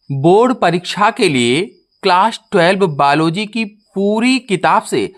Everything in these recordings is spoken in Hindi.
बोर्ड परीक्षा के लिए क्लास 12 बायोलॉजी की पूरी किताब से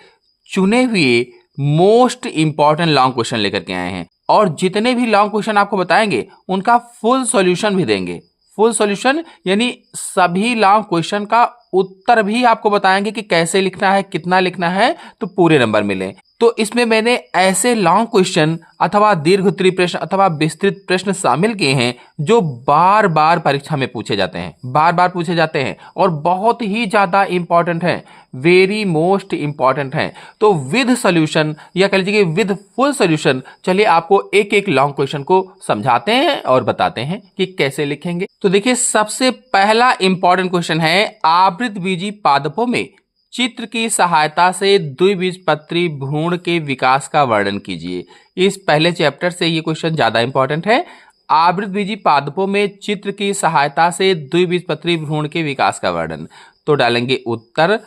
चुने हुए मोस्ट इंपॉर्टेंट लॉन्ग क्वेश्चन लेकर के आए हैं और जितने भी लॉन्ग क्वेश्चन आपको बताएंगे उनका फुल सॉल्यूशन भी देंगे। फुल सॉल्यूशन यानी सभी लॉन्ग क्वेश्चन का उत्तर भी आपको बताएंगे कि कैसे लिखना है, कितना लिखना है, तो पूरे नंबर मिले। तो इसमें मैंने ऐसे लॉन्ग क्वेश्चन अथवा दीर्घ उत्तरीय प्रश्न अथवा विस्तृत प्रश्न शामिल किए हैं जो बार बार परीक्षा में पूछे जाते हैं, बार बार पूछे जाते हैं और बहुत ही ज्यादा इंपॉर्टेंट हैं, वेरी मोस्ट इंपॉर्टेंट हैं। तो विद सॉल्यूशन या कह लीजिए विद फुल सॉल्यूशन, चलिए आपको एक एक लॉन्ग क्वेश्चन को समझाते हैं और बताते हैं कि कैसे लिखेंगे। तो देखिए, सबसे पहला इंपॉर्टेंट क्वेश्चन है, आवृतबीजी पादपों में चित्र की सहायता से द्विबीजपत्री भ्रूण के विकास का वर्णन कीजिए। इस पहले चैप्टर से ये क्वेश्चन ज्यादा इंपॉर्टेंट है। आवृतबीजी पादपों में चित्र की सहायता से द्विबीजपत्री भ्रूण के विकास का वर्णन। तो डालेंगे उत्तर,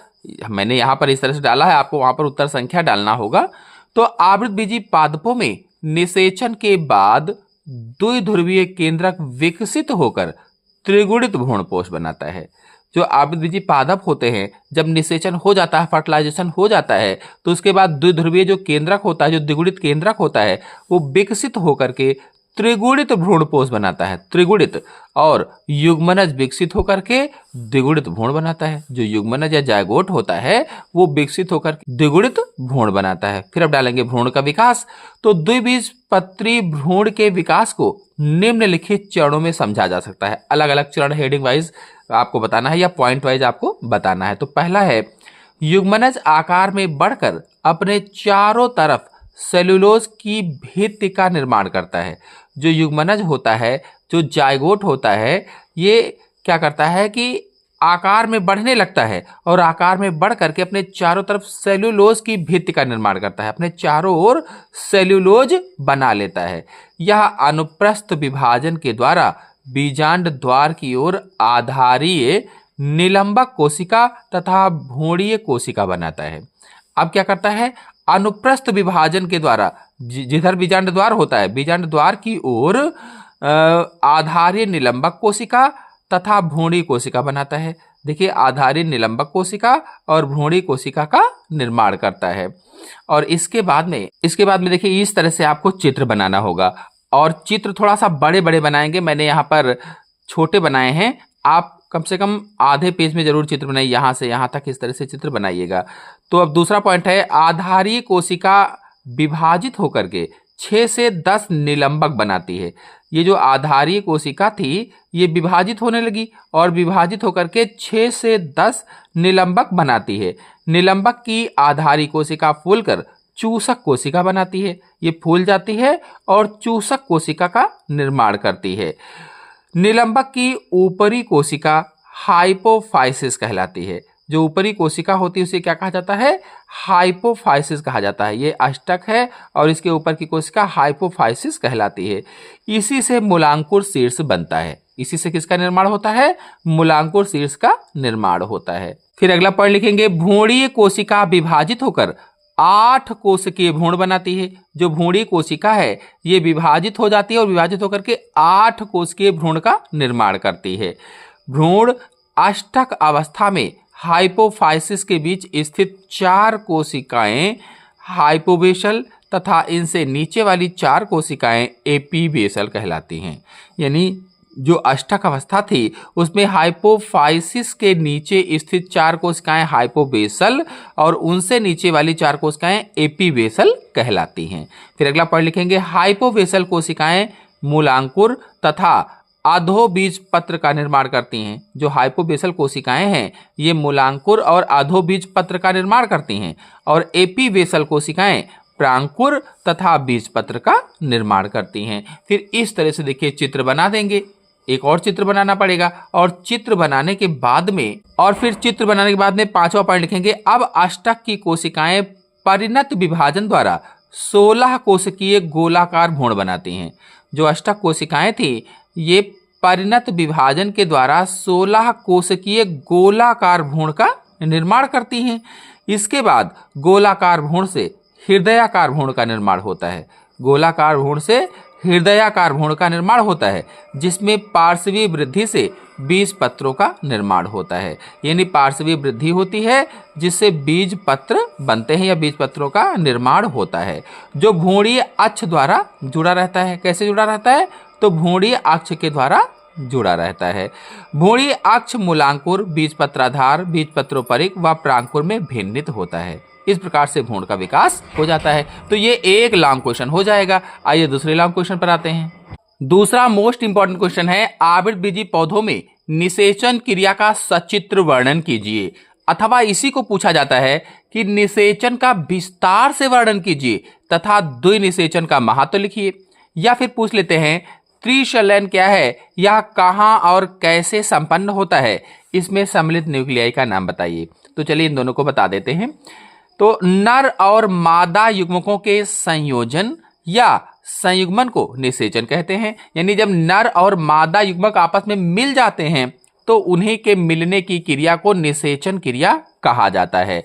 मैंने यहां पर इस तरह से डाला है, आपको वहां पर उत्तर संख्या डालना होगा। तो आवृतबीजी पादपों में निषेचन के बाद द्विध्रुवीय केंद्रक विकसित होकर त्रिगुणित भ्रूणपोष बनाता है। जो आवृतबीजी पादप होते हैं, जब निषेचन हो जाता है, फर्टिलाइजेशन हो जाता है, तो उसके बाद द्विध्रुवीय जो केंद्रक होता है, जो द्विगुणित केंद्रक होता है, वो विकसित होकर के त्रिगुणित भ्रूणपोष बनाता है, त्रिगुणित। और युग्मनज विकसित होकर के द्विगुणित भ्रूण बनाता है। जो युग्मनज या जायगोट होता है वो विकसित होकर द्विगुणित भ्रूण बनाता है। फिर अब डालेंगे भ्रूण का विकास। तो द्विबीजपत्री भ्रूण के विकास को निम्नलिखित चरणों में समझा जा सकता है। अलग अलग चरण हेडिंग वाइज आपको बताना है या पॉइंट वाइज आपको बताना है। तो पहला है, युग्मनज आकार में बढ़कर अपने चारों तरफ सेलुलोज की भित्ति का निर्माण करता है। जो युग्मनज होता है, जो जायगोट होता है, ये क्या करता है कि आकार में बढ़ने लगता है और आकार में बढ़ करके अपने चारों तरफ सेलुलोज की भित्ति का निर्माण करता है, अपने चारों ओर सेलुलोज बना लेता है। यह अनुप्रस्थ विभाजन के द्वारा बीजांड द्वार की ओर आधारीय निलंबक कोशिका तथा भ्रूणीय कोशिका बनाता है। अब क्या करता है, अनुप्रस्थ विभाजन के द्वारा जिधर बीजांड द्वार होता है, बीजांड द्वार की ओर आधारीय निलंबक कोशिका तथा भ्रूणीय कोशिका बनाता है। देखिए, आधारीय निलंबक कोशिका और भ्रूणीय कोशिका का निर्माण करता है। और इसके बाद में देखिए, इस तरह से आपको चित्र बनाना होगा और चित्र थोड़ा सा बड़े बड़े बनाएंगे। मैंने यहाँ पर छोटे बनाए हैं, आप कम से कम आधे पेज में जरूर चित्र बनाइए, यहाँ से यहाँ तक इस तरह से चित्र बनाइएगा। तो अब दूसरा पॉइंट है, आधारीय कोशिका विभाजित होकर के 6 से 10 निलंबक बनाती है। ये जो आधारीय कोशिका थी ये विभाजित होने लगी और विभाजित होकर के 6 से 10 निलंबक बनाती है। निलंबक की आधारीय कोशिका फूलकर चूसक कोशिका बनाती है। ये फूल जाती है और चूसक कोशिका का निर्माण करती है। निलंबक की ऊपरी कोशिका हाइपोफाइसिस कहलाती है। जो ऊपरी कोशिका होती है उसे क्या कहा जाता है, हाइपोफाइसिस कहा जाता है। ये अष्टक है और इसके ऊपर की कोशिका हाइपोफाइसिस कहलाती है। इसी से मूलांकुर शीर्ष बनता है। इसी से किसका निर्माण होता है, मूलांकुर शीर्ष का निर्माण होता है। फिर अगला पॉइंट लिखेंगे, भ्रूणीय कोशिका विभाजित होकर 8 कोशिकीय भ्रूण बनाती है। जो भ्रूणीय कोशिका है ये विभाजित हो जाती है और विभाजित होकर के 8 कोशिकीय भ्रूण का निर्माण करती है। भ्रूण अष्टक अवस्था में हाइपोफाइसिस के बीच स्थित 4 कोशिकाएं हाइपोबेसल तथा इनसे नीचे वाली 4 कोशिकाएं एपीबेसल कहलाती हैं। यानी जो अष्टक अवस्था थी उसमें हाइपोफाइसिस के नीचे स्थित 4 कोशिकाएं हाइपोबेसल और उनसे नीचे वाली 4 कोशिकाएं एपीबेसल कहलाती हैं। फिर अगला पॉइंट लिखेंगे, हाइपोबेसल कोशिकाएं मूलांकुर तथा अधोबीज पत्र का निर्माण करती हैं। जो हाइपोबेसल कोशिकाएं हैं ये मूलांकुर और अधोबीज पत्र का निर्माण करती हैं और एपीबेसल कोशिकाएं प्रांकुर तथा बीज पत्र का निर्माण करती हैं। फिर इस तरह से देखिए चित्र बना देंगे। एक और चित्र बनाना पड़ेगा और चित्र बनाने के बाद में पांचवा पॉइंट लिखेंगे, अब अष्टक की कोशिकाएं परिणत विभाजन द्वारा 16 कोशिकीय गोलाकार भ्रूण बनाती हैं। जो अष्टक कोशिकाएं थी ये परिणत विभाजन के द्वारा 16 कोशिकीय गोलाकार भ्रूण का निर्माण करती हैं। इसके बाद गोलाकार भ्रूण से हृदयाकार भ्रूण का निर्माण होता है। गोलाकार भ्रूण से हृदयाकार भ्रूण का निर्माण होता है, जिसमें पार्श्वीय वृद्धि से बीज पत्रों का निर्माण होता है। यानी पार्श्वीय वृद्धि होती है जिससे बीज पत्र बनते हैं या बीज पत्रों का निर्माण होता है, जो भ्रूणीय अक्ष द्वारा जुड़ा रहता है। कैसे जुड़ा रहता है? तो भ्रूणीय अक्ष के द्वारा जुड़ा रहता है। भ्रूणीय अक्ष मूलांकुर, बीजपत्राधार, बीजपत्रोपरिक व प्रांकुर में भिन्नित होता है। इस प्रकार से भ्रूण का विकास हो जाता है। तो ये एक लॉन्ग क्वेश्चन हो जाएगा। आइए दूसरे लॉन्ग क्वेश्चन पर आते हैं। दूसरा मोस्ट इंपॉर्टेंट क्वेश्चन है, आवृतबीजी पौधों में निषेचन क्रिया का सचित्र वर्णन कीजिए। अथवा इसी को पूछा जाता है कि निषेचन का विस्तार से वर्णन कीजिए तथा द्विनिषेचन का महत्व लिखिए। या फिर पूछ लेते हैं, त्रिशलन क्या है, यह कहाँ और कैसे संपन्न होता है, इसमें सम्मिलित न्यूक्लियाई का नाम बताइए। तो चलिए इन दोनों को बता देते हैं। तो नर और मादा युग्मकों के संयोजन या संयुग्मन को निषेचन कहते हैं। यानी जब नर और मादा युग्मक आपस में मिल जाते हैं तो उन्हीं के मिलने की क्रिया को निषेचन क्रिया कहा जाता है।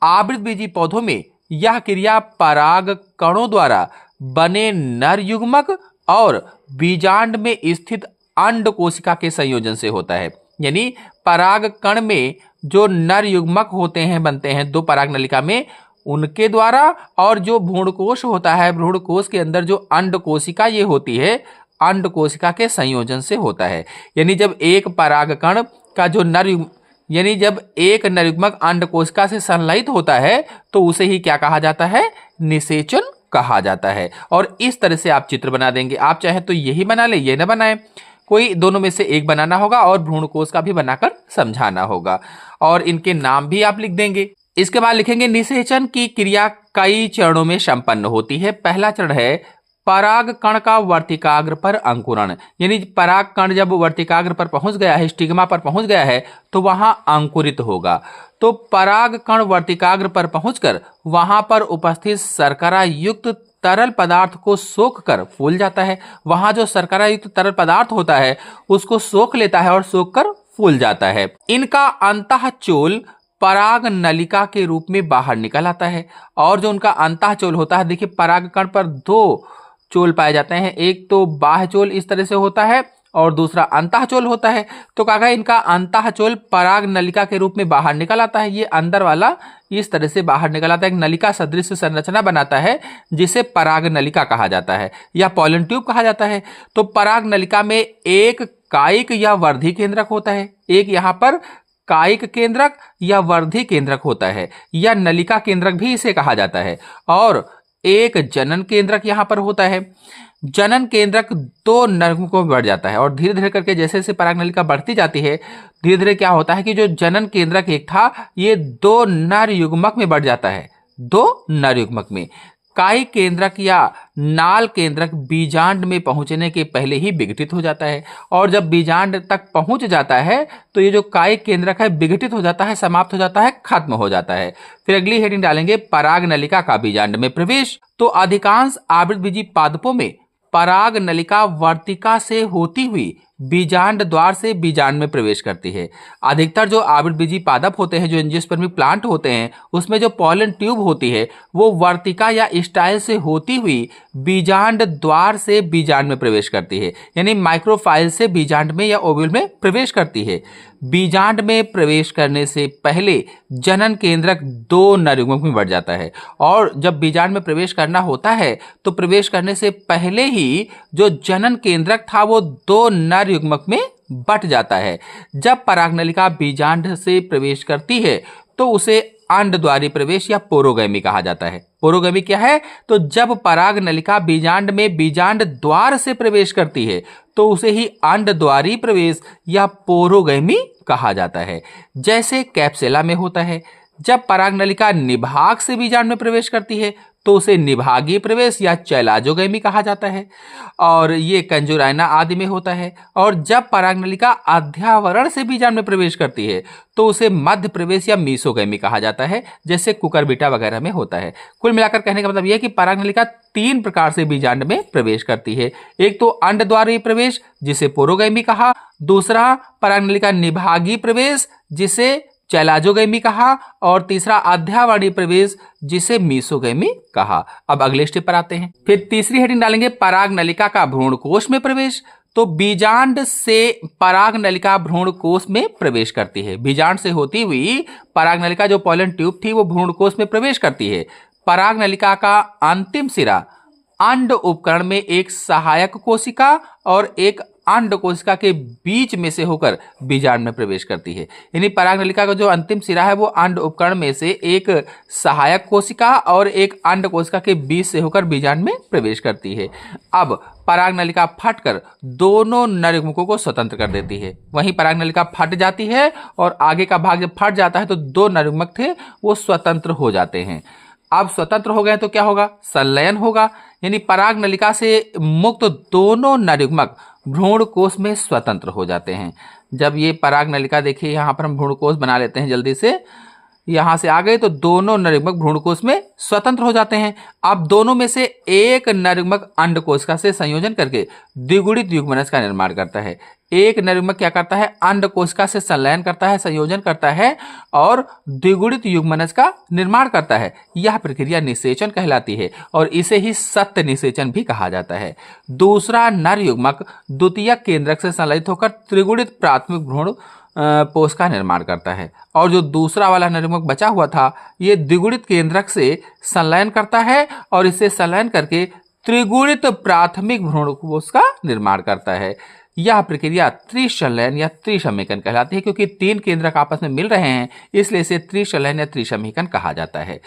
आवृतबीजी पौधों में यह क्रिया पराग कणों द्वारा बने नर युग्मक और बीजांड में स्थित अंड कोशिका के संयोजन से होता है। यानी पराग कण में जो नर युग्मक होते हैं, बनते हैं दो पराग नलिका में, उनके द्वारा, और जो भ्रूणकोश होता है, भ्रूणकोश के अंदर जो अंड कोशिका ये होती है, अंड कोशिका के संयोजन से होता है। यानी जब एक पराग कण का जो यानी जब एक नर युग्मक अंड कोशिका से संलयित होता है तो उसे ही क्या कहा जाता है? निषेचन कहा जाता है। और इस तरह से आप चित्र बना देंगे। आप चाहे तो यही बना ले, ये ना बनाए, कोई दोनों में से एक बनाना होगा और भ्रूणकोश का भी बनाकर समझाना होगा, और इनके नाम भी आप लिख देंगे। इसके बाद लिखेंगे, निषेचन की क्रिया कई चरणों में संपन्न होती है। पहला चरण है पराग कण का वर्तिकाग्र पर अंकुरण। यानी पराग कण जब वर्तिकाग्र पर पहुंच गया है, स्टिग्मा पर पहुंच गया है, तो वहां अंकुरित होगा। तो पराग कण वर्तिकाग्र पर पहुंचकर वहां पर उपस्थित शर्करा युक्त तरल पदार्थ को सोख कर फूल जाता है। वहां जो शर्करा युक्त तरल पदार्थ होता है उसको सोख लेता है और सोख कर फूल जाता है। इनका अंतःचोल पराग नलिका के रूप में बाहर निकल आता है। और जो उनका अंतःचोल होता है, देखिए पराग कण पर दो चोल पाए जाते हैं, एक तो बाह्य चोल इस तरह से होता है और दूसरा अंतःचोल होता है। तो कहा इनका अंतःचोल पराग नलिका के रूप में बाहर निकल आता है। ये अंदर वाला इस तरह से बाहर निकल आता है, एक नलिका सदृश संरचना बनाता है जिसे पराग नलिका कहा जाता है या पॉलन ट्यूब कहा जाता है। तो पराग नलिका में एक कायिक या वर्धी केंद्रक होता है, एक यहाँ पर कायिक केंद्रक या वर्धी केंद्रक होता है, या नलिका केंद्रक भी इसे कहा जाता है, और एक जनन केंद्रक यहाँ पर होता है। जनन केंद्रक दो नरयुग्मकों में बढ़ जाता है, और धीरे धीरे करके जैसे जैसे पराग नलिका बढ़ती जाती है, धीरे धीरे क्या होता है कि जो जनन केंद्रक एक था ये दो नर युग्मक में बढ़ जाता है, दो नर युग्मक में। कायिक केंद्रक या नाल केंद्रक बीजांड में पहुंचने के पहले ही विघटित हो जाता है, और जब बीजांड तक पहुंच जाता है तो ये जो कायिक केंद्रक है विघटित हो जाता है, समाप्त हो जाता है, खत्म हो जाता है। फिर अगली हेडिंग डालेंगे, पराग नलिका का बीजांड में प्रवेश। तो अधिकांश आवृतबीजी पादपों में पराग नलिका वर्तिका से होती हुई बीजांड द्वार से बीजांड में प्रवेश करती है। अधिकतर जो आवृतबीजी पादप होते हैं, जो एंजियोस्पर्मिक प्लांट होते हैं, उसमें जो पॉलन ट्यूब होती है वो वर्तिका या स्टाइल से होती हुई बीजांड द्वार से बीजांड में प्रवेश करती है, यानी माइक्रोफाइल से बीजांड में या ओव्यूल में प्रवेश करती है। बीजांड में प्रवेश करने से पहले जनन केंद्रक दो नर युग्मक में बढ़ जाता है, और जब बीजांड में प्रवेश करना होता है तो प्रवेश करने से पहले ही जो जनन केंद्रक था वो दो नर युग्मक में बट जाता है। जब परागनलिका बीजांड से प्रवेश करती है तो उसे अंडद्वारी प्रवेश या पोरोगैमी कहा जाता है। पोरोगैमी क्या है? तो जब पराग नलिका बीजांड में बीजांड द्वार से प्रवेश करती है तो उसे ही अंडद्वारी प्रवेश या पोरोगैमी कहा जाता है, जैसे कैप्सुला में होता है। जब पराग नलिका निभाग से बीजांड में प्रवेश करती है तो उसे निभागीय प्रवेश या चैलाजोगैमी कहा जाता है, और ये कंजुराइना आदि में होता है। और जब पराग नलिका अध्यावरण से बीजांड में प्रवेश करती है तो उसे मध्य प्रवेश या मीसोगैमी कहा जाता है, जैसे कुकरबिटा वगैरह में होता है। कुल मिलाकर कहने का मतलब यह है कि पराग नलिका तीन प्रकार से बीजांड में प्रवेश करती है। एक तो अंडद्वारी प्रवेश जिसे पोरोगैमी कहा, दूसरा पराग नलिका निभागीय प्रवेश जिसे चैलाजोगैमी कहा, और तीसरा आध्यावरणीय प्रवेश जिसे मीसोगैमी कहा। अब अगले स्टेप पर आते हैं। फिर तीसरी हेडिंग डालेंगे पराग नलिका का भ्रूणकोश में प्रवेश। तो बीजांड से पराग नलिका भ्रूणकोश में प्रवेश करती है। बीजांड से होती हुई पराग नलिका जो पॉलन ट्यूब थी वो भ्रूणकोश में प्रवेश करती है। पराग नलिका का अंतिम सिरा अंड उपकरण में एक सहायक कोशिका और एक अंड कोशिका के बीच में से होकर बीजांड में प्रवेश करती है। यानी पराग नलिका का जो अंतिम सिरा है वो अंड उपकरण में से एक सहायक कोशिका और एक अंड कोशिका के बीच से होकर बीजांड में प्रवेश करती है। अब पराग नलिका फटकर दोनों नरयुग्मकों को स्वतंत्र कर देती है। वहीं पराग नलिका फट जाती है और आगे का भाग जब फट जाता है तो दो नरयुग्मक थे वो स्वतंत्र हो जाते हैं। अब स्वतंत्र हो गए तो क्या होगा? संलयन होगा। यानी पराग नलिका से मुक्त दोनों नरयुग्मक भ्रूणकोश में स्वतंत्र हो जाते हैं। जब ये पराग नलिका, देखिए यहाँ पर हम भ्रूणकोश बना लेते हैं जल्दी से, यहां से आ गए तो दोनों नरयुग्मक भ्रूणकोश में स्वतंत्र हो जाते हैं। अब दोनों में से एक नरयुग्मक अंड कोशिका से संयोजन करके द्विगुणित युग्मनज का निर्माण करता है। एक नरयुग्मक क्या करता है? अंड कोशिका से संलयन करता है, संयोजन करता है और द्विगुणित युग्मनज का निर्माण करता है। यह प्रक्रिया निषेचन कहलाती है और इसे ही सत्य निषेचन भी कहा जाता है। दूसरा नरयुग्मक द्वितीयक केंद्रक से संलयित होकर त्रिगुणित प्राथमिक भ्रूण पोष का निर्माण करता है और जो दूसरा वाला नरयुग्मक बचा हुआ था ये द्विगुणित केंद्रक से संलयन करता है और इसे संलयन करके त्रिगुणित प्राथमिक भ्रूण कोष का निर्माण करता है। यह प्रक्रिया त्रिसंलयन या त्रिसमीकरण कहलाती है। क्योंकि तीन केंद्रक आपस में मिल रहे हैं इसलिए इसे त्रिसंलयन या त्रिसमीकरण कहा जाता है।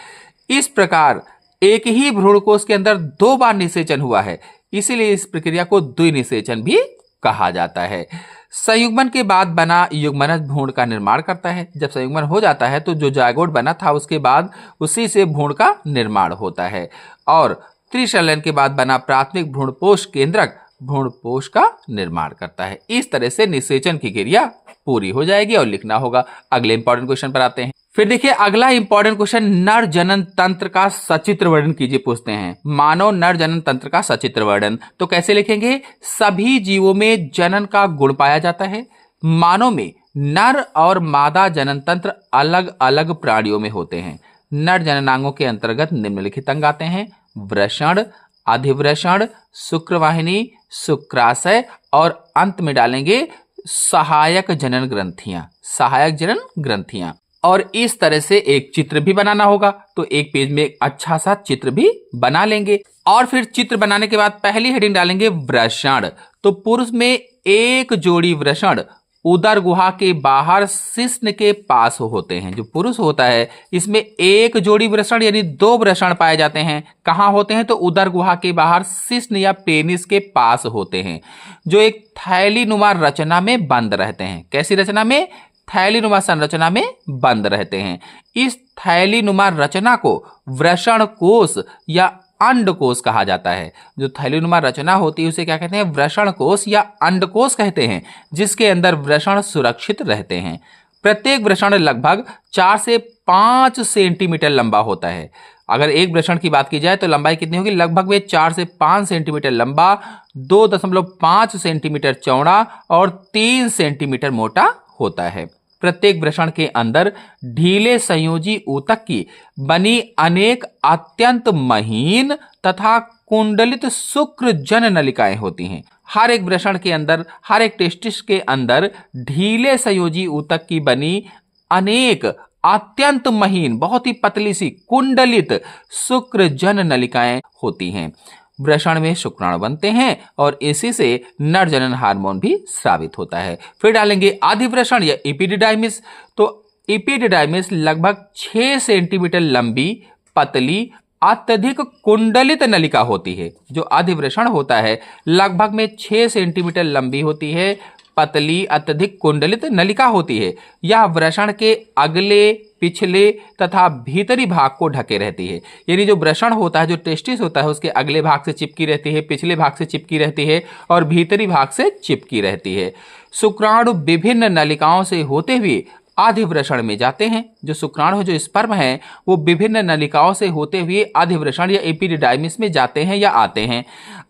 इस प्रकार एक ही भ्रूणकोश के अंदर दो बार निषेचन हुआ है, इसीलिए इस प्रक्रिया को द्विनिषेचन भी कहा जाता है। संयुग्मन के बाद बना युग्मनज भ्रूण का निर्माण करता है। जब संयुग्मन हो जाता है तो जो जायगोट बना था उसके बाद उसी से भ्रूण का निर्माण होता है और त्रिसंलयन के बाद बना प्राथमिक भ्रूणपोष केंद्रक भ्रूणपोष का निर्माण करता है। इस तरह से निषेचन की क्रिया पूरी हो जाएगी और लिखना होगा। अगले इंपॉर्टेंट क्वेश्चन पर आते हैं। फिर देखिए अगला इंपॉर्टेंट क्वेश्चन, नर जनन तंत्र का सचित्र वर्णन कीजिए पूछते हैं। मानव नर जनन तंत्र का सचित्र वर्णन तो कैसे लिखेंगे? सभी जीवों में जनन का गुण पाया जाता है। मानव में नर और मादा जनन तंत्र अलग अलग प्राणियों में होते हैं। नर जननांगों के अंतर्गत निम्नलिखित अंग आते हैं: वृषण, अधिवृषण, शुक्रवाहिनी, शुक्राशय और अंत में डालेंगे सहायक जनन ग्रंथियां। सहायक जनन ग्रंथियां। और इस तरह से एक चित्र भी बनाना होगा तो एक पेज में एक अच्छा सा चित्र भी बना लेंगे। और फिर चित्र बनाने के बाद पहली हेडिंग डालेंगे वृषण। तो पुरुष में एक जोड़ी वृषण उदर गुहा के बाहर शिश्न के पास होते हैं। जो पुरुष होता है इसमें एक जोड़ी वृषण यानी दो वृषण पाए जाते हैं। कहाँ होते हैं? तो उदर गुहा के बाहर शिश्न या पेनिस के पास होते हैं, जो एक थैलीनुमा रचना में बंद रहते हैं। कैसी रचना में? थैलीनुमा संरचना में बंद रहते हैं। इस थैलीनुमा रचना को वृषण कोश या अंडकोश कहा जाता है। जो थैलीनुमा रचना होती है उसे क्या कहते हैं? वृषण कोश या अंडकोश कहते हैं, जिसके अंदर वृषण सुरक्षित रहते हैं। प्रत्येक वृषण लगभग 4 से 5 सेंटीमीटर लंबा होता है। अगर एक वृषण की बात की जाए तो लंबाई कितनी होगी? लगभग में 4 से 5 सेंटीमीटर लंबा, 2.5 सेंटीमीटर चौड़ा और 3 सेंटीमीटर मोटा होता है। प्रत्येक वृषण के अंदर ढीले संयोजी ऊतक की बनी अनेक अत्यंत महीन तथा कुंडलित शुक्र जन नलिकाएं होती हैं। हर एक वृषण के अंदर, हर एक टेस्टिस के अंदर ढीले संयोजी ऊतक की बनी अनेक अत्यंत महीन, बहुत ही पतली सी कुंडलित शुक्र जन नलिकाएं होती हैं। वृषण में शुक्राणु बनते हैं और इसी से नर जनन हार्मोन भी स्रावित होता है। फिर डालेंगे आदिवृषण या एपिडिडाइमिस। तो एपिडिडाइमिस लगभग 6 सेंटीमीटर लंबी, पतली, अत्यधिक कुंडलित नलिका होती है। जो आदिवृषण होता है लगभग में 6 सेंटीमीटर लंबी होती है, पतली, अत्यधिक कुंडलित नलिका होती है। यह वृषण के अगले, पिछले तथा भीतरी भाग को ढके रहती है। यानी जो वृषण होता है, जो टेस्टिस होता है, उसके अगले भाग से चिपकी रहती है, पिछले भाग से चिपकी रहती है और भीतरी भाग से चिपकी रहती है। शुक्राणु विभिन्न नलिकाओं से होते हुए आदिवृषण में जाते हैं। जो शुक्राणु, जो स्पर्म है, वो विभिन्न नलिकाओं से होते हुए आदिवृषण या एपिडिडाइमिस में जाते हैं या आते हैं।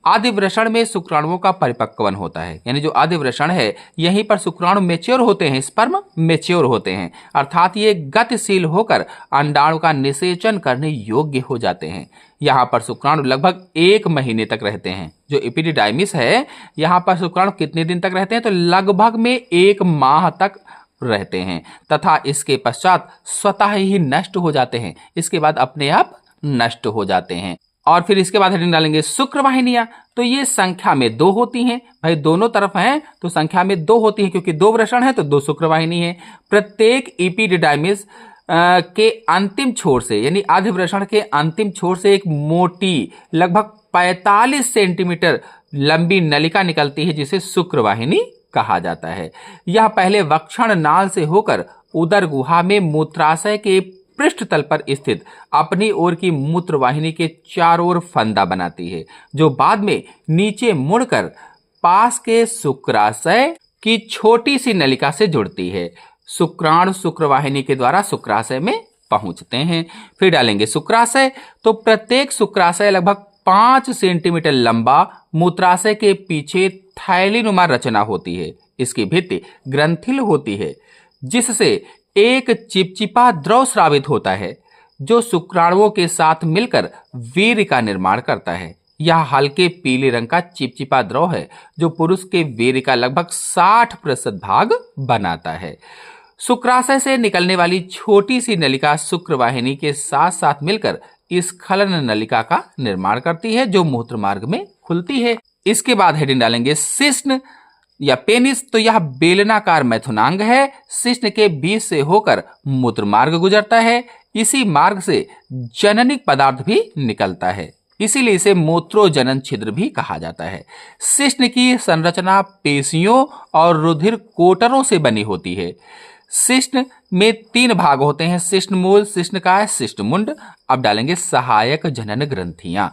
आद्य वृषण में शुक्राणुओं का परिपक्वन होता है, यानी जो आद्य वृषण है यहीं पर शुक्राणु मैच्योर होते हैं, स्पर्म मैच्योर होते हैं, अर्थात ये गतिशील होकर अंडाणु का निषेचन करने योग्य हो जाते हैं। यहाँ पर शुक्राणु लगभग 1 महीने तक रहते हैं। जो एपिडिडाइमिस है यहाँ पर शुक्राणु कितने दिन तक रहते हैं, तो लगभग में 1 माह तक रहते हैं तथा इसके पश्चात स्वतः ही नष्ट हो जाते हैं। इसके बाद अपने आप नष्ट हो जाते हैं। और फिर इसके बाद हेडिंग डालेंगे शुक्रवाहिनियां। तो ये संख्या में 2 होती हैं, भाई दोनों तरफ हैं तो संख्या में 2 होती हैं, क्योंकि 2 वृषण है तो 2 शुक्रवाहिनी है। प्रत्येक एपिडिडाइमिस के अंतिम छोर से, यानी आद्य वृषण के अंतिम छोर से एक मोटी लगभग 45 सेंटीमीटर लंबी नलिका निकलती है, जिसे शुक्रवाहिनी कहा जाता है। यह पहले वक्षण नाल से होकर उदर गुहा में मूत्राशय के पृष्ठ तल पर स्थित अपनी ओर की मूत्रवाहिनी के चारों ओर फंदा बनाती है, जो बाद में नीचे मुड़कर पास के शुक्राशय की छोटी सी नलिका से जुड़ती है। शुक्राणु शुक्रवाहिनी के द्वारा शुक्राशय में पहुंचते हैं। फिर डालेंगे शुक्राशय। तो प्रत्येक शुक्राशय लगभग 5 सेंटीमीटर लंबा मूत्राशय के पीछे थैलीनुमा रचना होती है। इसकी भित्ति ग्रंथिल होती है, जिससे एक चिपचिपा द्रव स्रावित होता है, जो शुक्राणुओं के साथ मिलकर वीर्य का निर्माण करता है। यह हल्के पीले रंग का चिपचिपा द्रव है, जो पुरुष के वीर्य का लगभग 60% भाग बनाता है। शुक्राशय से निकलने वाली छोटी सी नलिका शुक्रवाहिनी के साथ साथ मिलकर स्खलन नलिका का निर्माण करती है, जो मूत्र मार्ग में खुलती है। इसके बाद हेडिंग डालेंगे शिश्न या पेनिस। तो यह बेलनाकार मैथुनांग है। शिश्न के बीच से होकर मूत्र मार्ग गुजरता है। इसी मार्ग से जननिक पदार्थ भी निकलता है, इसीलिए इसे मूत्रोजनन छिद्र भी कहा जाता है। शिश्न की संरचना पेशियों और रुधिर कोटरों से बनी होती है। शिश्न में 3 भाग होते हैं, शिश्न मूल, शिश्नकाय, शिश्नमुंड। अब डालेंगे सहायक जनन ग्रंथियां।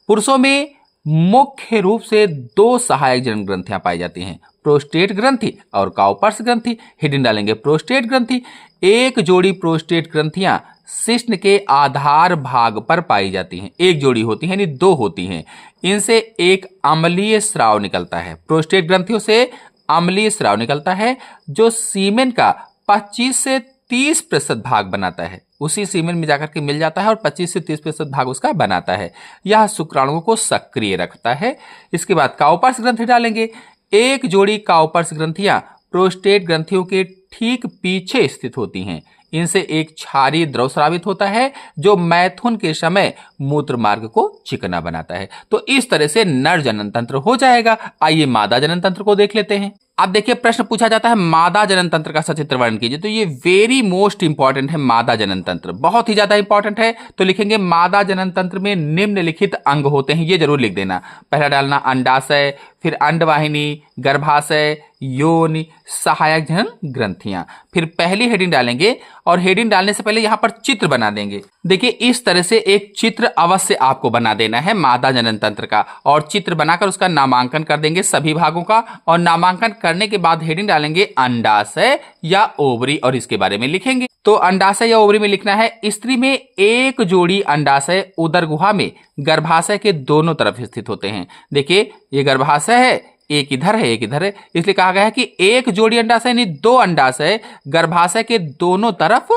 पुरुषों में मुख्य रूप से 2 सहायक जनन ग्रंथियां पाई जाती हैं, प्रोस्टेट ग्रंथि और काउपर्स ग्रंथि। हेडिंग डालेंगे प्रोस्टेट ग्रंथि। एक जोड़ी प्रोस्टेट ग्रंथियां शिश्न के आधार भाग पर पाई जाती हैं। एक जोड़ी होती है, यानी 2 होती हैं। इनसे एक अम्लीय स्राव निकलता है। प्रोस्टेट ग्रंथियों से अम्लीय स्राव निकलता है, जो सीमेन का 25 से 30% भाग बनाता है। उसी सीमेन में जाकर के मिल जाता है और 25 से 30% भाग उसका बनाता है। यह शुक्राणुओं को सक्रिय रखता है। इसके बाद काउपर्स ग्रंथि डालेंगे। एक जोड़ी काउपर्स ग्रंथियां प्रोस्टेट ग्रंथियों के ठीक पीछे स्थित होती हैं। इनसे एक क्षारीय द्रव स्रावित होता है, जो मैथुन के समय मूत्र मार्ग को चिकना बनाता है। तो इस तरह से नर जनन तंत्र हो जाएगा। आइए मादा जनन तंत्र को देख लेते हैं। अब देखिए प्रश्न पूछा जाता है मादा जनन तंत्र का सचित्र वर्णन कीजिए। तो ये वेरी मोस्ट इंपॉर्टेंट है। मादा जनन तंत्र बहुत ही ज्यादा इंपॉर्टेंट है। तो लिखेंगे मादा जनन तंत्र में निम्नलिखित अंग होते हैं, ये जरूर लिख देना। पहला डालना अंडाशय, फिर अंडवाहिनी, गर्भाशय, योनि, सहायक जनन ग्रंथियां। फिर पहली हेडिंग डालेंगे और हेडिंग डालने से पहले यहां पर चित्र बना देंगे। देखिए इस तरह से एक चित्र अवश्य आपको बना देना है मादा जनन तंत्र का, और चित्र बनाकर उसका नामांकन कर देंगे सभी भागों का। और नामांकन करने के बाद हेडिंग डालेंगे अंडाशय या ओवरी, और इसके बारे में लिखेंगे। तो अंडाशय या ओवरी में लिखना है स्त्री में एक जोड़ी अंडाशय उदर गुहा में गर्भाशय के दोनों तरफ स्थित होते हैं। देखिए ये गर्भाशय है, एक इधर है एक इधर है, इसलिए कहा गया है कि एक जोड़ी अंडाशय यानी 2 अंडाशय गर्भाशय के दोनों तरफ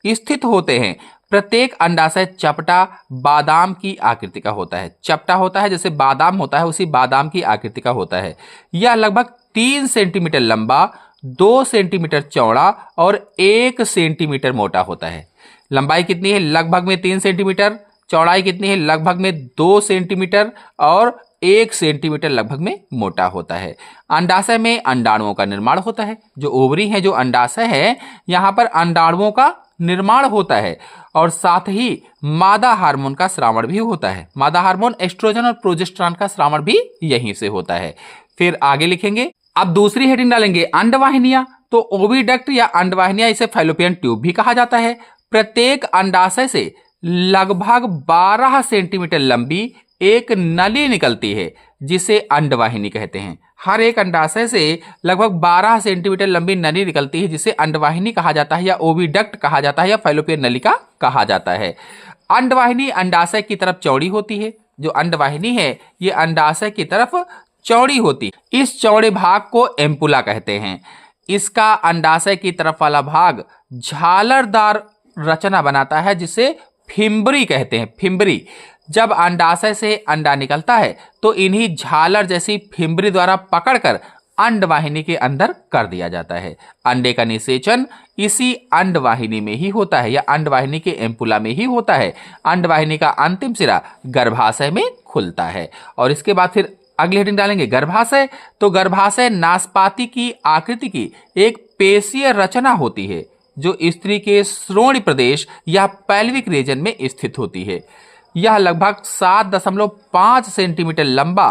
स्थित होते हैं। प्रत्येक अंडाशय चपटा बादाम की आकृति का होता है। चपटा होता है जैसे बादाम होता है, उसी बादाम की आकृति का होता है। यह लगभग 3 सेंटीमीटर लंबा, 2 सेंटीमीटर चौड़ा और 1 सेंटीमीटर मोटा होता है। लंबाई कितनी है? लगभग में 3 सेंटीमीटर। चौड़ाई कितनी है? लगभग में 2 सेंटीमीटर और 1 सेंटीमीटर लगभग में मोटा होता है। अंडाशय में अंडाणुओं का निर्माण होता है। जो ओवरी है, जो अंडाशय है, यहाँ पर अंडाणुओं का निर्माण होता है और साथ ही मादा हार्मोन का स्रावण भी होता है। मादा हार्मोन एस्ट्रोजन और प्रोजेस्टेरॉन का स्रावण भी यहीं से होता है। फिर आगे लिखेंगे। अब दूसरी हेडिंग डालेंगे अंडवाहिनियां। तो ओविडक्ट या अंडवाहिनियां, इसे फैलोपियन ट्यूब भी कहा जाता है। प्रत्येक अंडाशय से लगभग 12 सेंटीमीटर लंबी एक नली निकलती है, जिसे अंडवाहिनी कहते हैं। हर एक अंडाशय से लगभग 12 सेंटीमीटर लंबी नली निकलती है, जिसे अंडवाहिनी कहा जाता है या ओविडक्ट कहा जाता है या फैलोपियन नलिका कहा जाता है। अंडवाहिनी अंडाशय की तरफ चौड़ी होती है, जो अंडवाहिनी है ये अंडाशय की तरफ चौड़ी होती। इस चौड़े भाग को एम्पुला कहते हैं। इसका अंडाशय की तरफ वाला भाग झालरदार रचना बनाता है जिसे फिम्बरी कहते हैं। फिम्बरी। जब अंडाशय से अंडा निकलता है तो इन्हीं झालर जैसी फिम्बरी द्वारा पकड़कर अंडवाहिनी के अंदर कर दिया जाता है। अंडे का निषेचन इसी अंडवाहिनी में ही होता है या अंडवाहिनी के एम्पुला में ही होता है। अंडवाहिनी का अंतिम सिरा गर्भाशय में खुलता है। और इसके बाद फिर अगली हेडिंग डालेंगे गर्भाशय। तो गर्भाशय नाशपाती की आकृति की एक पेशीय रचना होती है जो स्त्री के श्रोणि प्रदेश या पेल्विक रीजन में स्थित होती है। यह लगभग 7.5 सेंटीमीटर लंबा,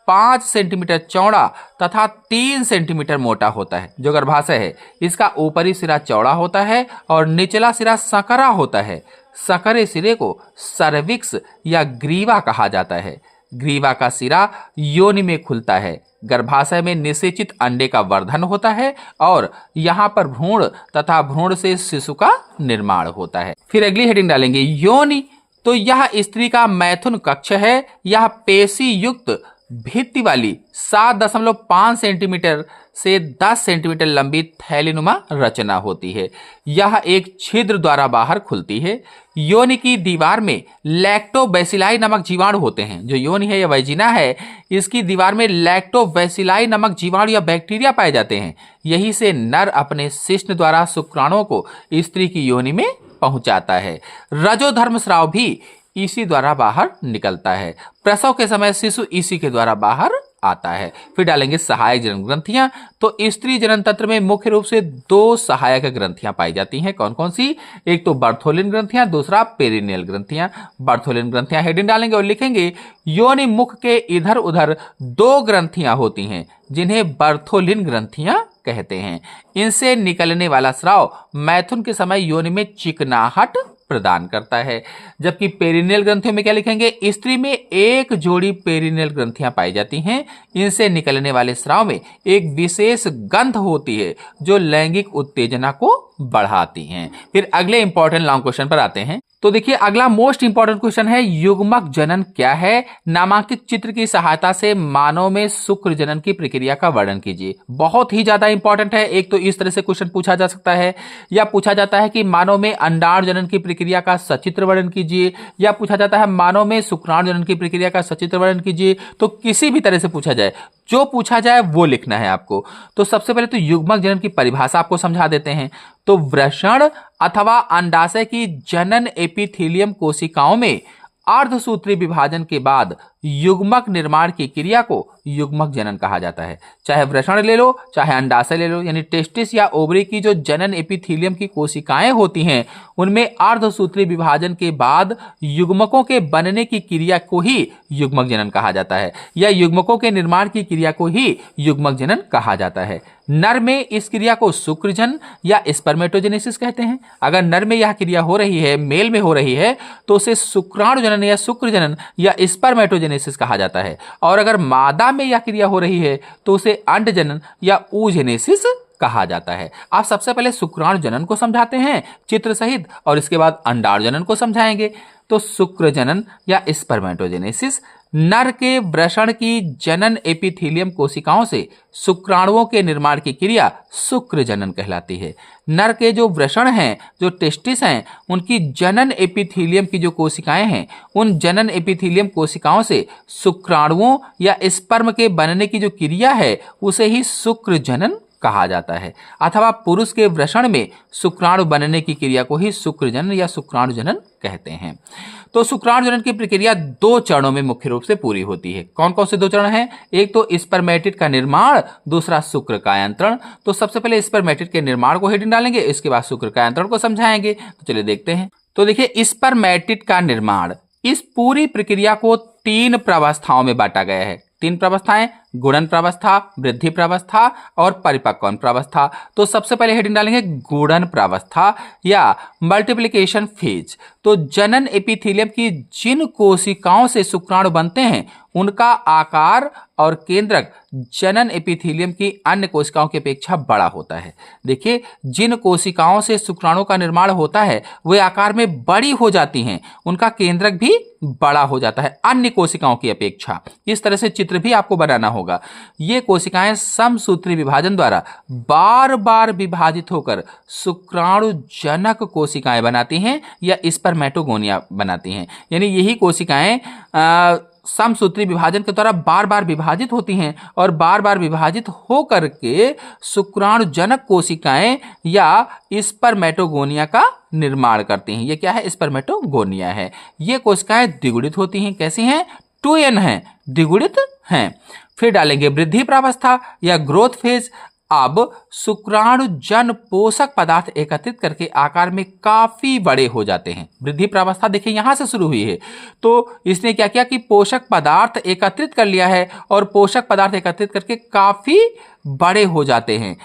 5 सेंटीमीटर चौड़ा तथा 3 सेंटीमीटर मोटा होता है। जो गर्भाशय है इसका ऊपरी सिरा चौड़ा होता है और निचला सिरा संकरा होता है। संकरे सिरे को सर्विक्स या ग्रीवा कहा जाता है। ग्रीवा का सिरा योनि में खुलता है। गर्भाशय में निषेचित अंडे का वर्धन होता है और यहाँ पर भ्रूण तथा भ्रूण से शिशु का निर्माण होता है। फिर अगली हेडिंग डालेंगे योनि। तो यह स्त्री का मैथुन कक्ष है। यह पेशी युक्त भित्ति वाली 7.5 सेंटीमीटर से 10 सेंटीमीटर लंबी थैलीनुमा रचना होती है। यह एक छिद्र द्वारा बाहर खुलती है। योनि की दीवार में लैक्टोबैसिलाई नामक जीवाणु होते हैं। जो योनि है या वैजिना है इसकी दीवार में लैक्टोबैसिलाई नामक जीवाणु या बैक्टीरिया पाए जाते हैं। यही से नर अपने शिश्न द्वारा शुक्राणुओं को स्त्री की योनि में पहुंचाता है। रजोधर्म स्राव भी इसी द्वारा बाहर निकलता है। प्रसव के समय शिशु इसी के द्वारा बाहर आता है। फिर डालेंगे सहायक जनन ग्रंथियां। तो स्त्री जनन तंत्र में मुख्य रूप से 2 सहायक ग्रंथियां पाई जाती हैं। कौन कौन सी? एक तो बर्थोलिन ग्रंथियां, दूसरा पेरिनियल ग्रंथियां। बर्थोलिन ग्रंथियां हेडिंग डालेंगे और लिखेंगे योनि मुख के इधर उधर 2 ग्रंथियां होती हैं जिन्हें बर्थोलिन ग्रंथियां कहते हैं। इनसे निकलने वाला स्राव मैथुन के समय योनि में चिकनाहट प्रदान करता है। जबकि पेरिनियल ग्रंथियों में क्या लिखेंगे? स्त्री में 1 जोड़ी पेरिनियल ग्रंथियां पाई जाती हैं। इनसे निकलने वाले स्राव में एक विशेष गंध होती है जो लैंगिक उत्तेजना को बढ़ाती हैं। फिर अगले इंपॉर्टेंट लॉन्ग क्वेश्चन पर आते हैं। तो देखिए अगला मोस्ट इंपॉर्टेंट क्वेश्चन है युग्मक जनन क्या है? नामांकित चित्र की सहायता से मानव में शुक्र जनन की प्रक्रिया का वर्णन कीजिए। बहुत ही ज्यादा इंपॉर्टेंट है। एक तो इस तरह से क्वेश्चन पूछा जा सकता है या पूछा जाता है कि मानव में अंडाणु जनन की प्रक्रिया का सचित्र वर्णन कीजिए, या पूछा जाता है मानव में शुक्राणु जनन की प्रक्रिया का सचित्र वर्णन कीजिए। तो किसी भी तरह से पूछा जाए, जो पूछा जाए वो लिखना है आपको। तो सबसे पहले तो युग्मक जनन की परिभाषा आपको समझा देते हैं। तो वृषण अथवा अंडाशय की जनन एपिथेलियम कोशिकाओं में अर्धसूत्री विभाजन के बाद युग्मक निर्माण की क्रिया को युग्मक जनन कहा जाता है। चाहे वृषण ले लो चाहे अंडाशय ले लो, यानी टेस्टिस या ओवरी की जो जनन एपिथेलियम की कोशिकाएं होती हैं उनमें अर्धसूत्री विभाजन के बाद युग्मकों के बनने की क्रिया को ही युग्मक जनन कहा जाता है, या युग्मकों के निर्माण की क्रिया को ही युग्मक जनन कहा जाता है। नर में इस क्रिया को शुक्रजन या स्पर्मेटोजेनेसिस कहते हैं। अगर नर में यह क्रिया हो रही है, मेल में हो रही है, तो उसे शुक्राणु जनन या शुक्र जनन या स्पर्मेटोजेनेसिस कहा जाता है। और अगर मादा में यह क्रिया हो रही है तो उसे अंड जनन या oogenesis कहा जाता है। आप सबसे पहले शुक्राणु जनन को समझाते हैं चित्र सहित और इसके बाद अंडाणु जनन को समझाएंगे। तो शुक्र जनन या स्पर्मेटोजेनेसिस नर के वृषण की जनन एपिथेलियम कोशिकाओं से शुक्राणुओं के निर्माण की क्रिया शुक्र जनन कहलाती है। नर के जो वृषण हैं, जो टेस्टिस हैं, उनकी जनन एपिथेलियम की जो कोशिकाएं हैं, उन जनन एपिथेलियम कोशिकाओं से शुक्राणुओं या स्पर्म के बनने की जो क्रिया है उसे ही शुक्र जनन कहा जाता है। अथवा पुरुष के वृषण में शुक्राणु बनने की क्रिया को ही शुक्र जनन या शुक्राणु जनन कहते हैं। तो शुक्राणु जनन की प्रक्रिया 2 चरणों में मुख्य रूप से पूरी होती है। कौन कौन से 2 चरण हैं? एक तो स्पर्मेटिड का निर्माण, दूसरा शुक्र कायांतरण। तो सबसे पहले स्पर्मेटिड के निर्माण को हेडिंग डालेंगे, इसके बाद शुक्र कायांतरण को समझाएंगे। तो चलिए देखते हैं। तो देखिए स्पर्मेटिड का निर्माण, इस पूरी प्रक्रिया को 3 प्रावस्थाओं में बांटा गया है। 3 प्रावस्थाएं, गुणन प्रावस्था, वृद्धि प्रावस्था और परिपक्वन प्रावस्था। तो सबसे पहले हेडिंग डालेंगे गुणन प्रावस्था या मल्टीप्लिकेशन फेज। तो जनन एपिथेलियम की जिन कोशिकाओं से शुक्राणु बनते हैं उनका आकार और केंद्रक जनन एपिथेलियम की अन्य कोशिकाओं की अपेक्षा बड़ा होता है। देखिए, जिन कोशिकाओं से शुक्राणु का निर्माण होता है वे आकार में बड़ी हो जाती हैं, उनका केंद्रक भी बड़ा हो जाता है अन्य कोशिकाओं की अपेक्षा। इस तरह से चित्र भी आपको बनाना होगा। ये कोशिकाएं समसूत्री विभाजन द्वारा बार बार विभाजित होकर शुक्राणु जनक कोशिकाएं बनाती हैं या स्पर्मेटोगोनिया बनाती हैं। यानी यही कोशिकाएं समसूत्री विभाजन के द्वारा बार बार विभाजित होती हैं और बार बार विभाजित होकर के शुक्राणु जनक कोशिकाएं या स्पर्मेटोगोनिया का निर्माण करती हैं। ये क्या है? स्पर्मेटोगोनिया है। ये कोशिकाएं द्विगुणित होती हैं। कैसी हैं? 2n हैं, द्विगुणित हैं। फिर डालेंगे वृद्धि प्रावस्था या ग्रोथ फेज। अब शुक्राणु जन पोषक पदार्थ एकत्रित करके आकार में काफी बड़े हो जाते हैं। वृद्धि प्रावस्था देखिए यहां से शुरू हुई है, तो इसने क्या किया कि पोषक पदार्थ एकत्रित कर लिया है और पोषक पदार्थ एकत्रित करके काफी बड़े हो जाते हैं।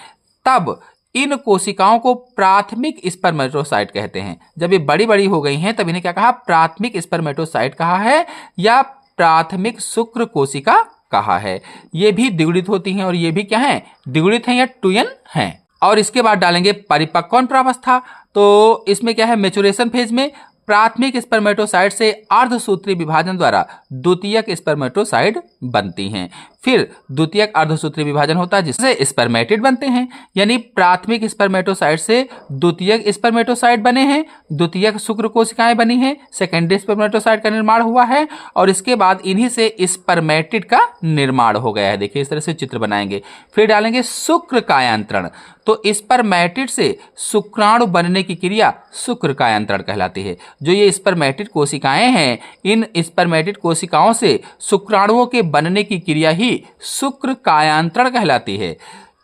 तब इन कोशिकाओं को प्राथमिक स्पर्मेटोसाइट कहते हैं। जब ये बड़ी बड़ी हो गई हैं तब इन्हें क्या कहा? प्राथमिक स्पर्मेटोसाइट कहा है या प्राथमिक शुक्र कोशिका कहा है। ये भी द्विगुणित होती हैं और ये भी क्या है? द्विगुणित हैं या 2n हैं। और इसके बाद डालेंगे परिपक्वन प्रावस्था। तो इसमें क्या है? मैच्योरेशन फेज में प्राथमिक स्पर्मेटोसाइट से अर्धसूत्री विभाजन द्वारा द्वितीयक स्पर्मेटोसाइट बनती हैं। फिर द्वितीयक अर्धसूत्री विभाजन होता है जिससे स्पर्मेटिड बनते हैं। यानी प्राथमिक स्पर्मेटोसाइट से द्वितीयक स्पर्मेटोसाइट बने हैं, द्वितीयक शुक्र कोशिकाएं बनी हैं, सेकेंडरी स्पर्मेटोसाइट का निर्माण हुआ है और इसके बाद इन्हीं से स्पर्मेटिड का निर्माण हो गया है। देखिए इस तरह से चित्र बनाएंगे। फिर डालेंगे शुक्र कायांतरण। तो स्पर्मेटिड से शुक्राणु बनने की क्रिया शुक्र कायांतरण कहलाती है। जो ये स्पर्मेटिड कोशिकाएं हैं, इन स्पर्मेटिड कोशिकाओं से शुक्राणुओं के बनने की क्रिया ही शुक्र कायांतरण कहलाती है।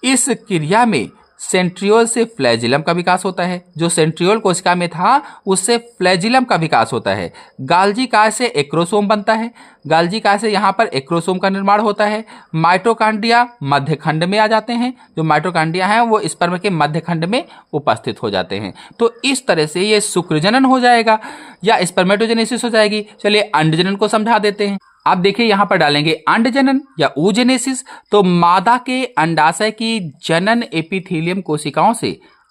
इस क्रिया में सेंट्रियोल से फ्लैजिलम का विकास होता है। जो सेंट्रियोल कोशिका में था उससे फ्लैजिलम का विकास होता है। गाल्जी काय से एक्रोसोम बनता है। गाल्जी काय से यहाँ पर एक्रोसोम का निर्माण होता है। माइटोकांड्रिया मध्य खंड में आ जाते हैं। जो माइटोकांड्रिया हैं वो स्पर्म के मध्य खंड में उपस्थित हो जाते हैं। तो इस तरह से ये शुक्रजनन हो जाएगा या स्पर्मेटोजेनेसिस हो जाएगी। चलिए अंडजनन को समझा देते हैं। आप देखिए यहां पर डालेंगे अंडजनन या oogenesis। तो मादा के अंडाशय की जनन एपिथेलियम कोशिकाओं से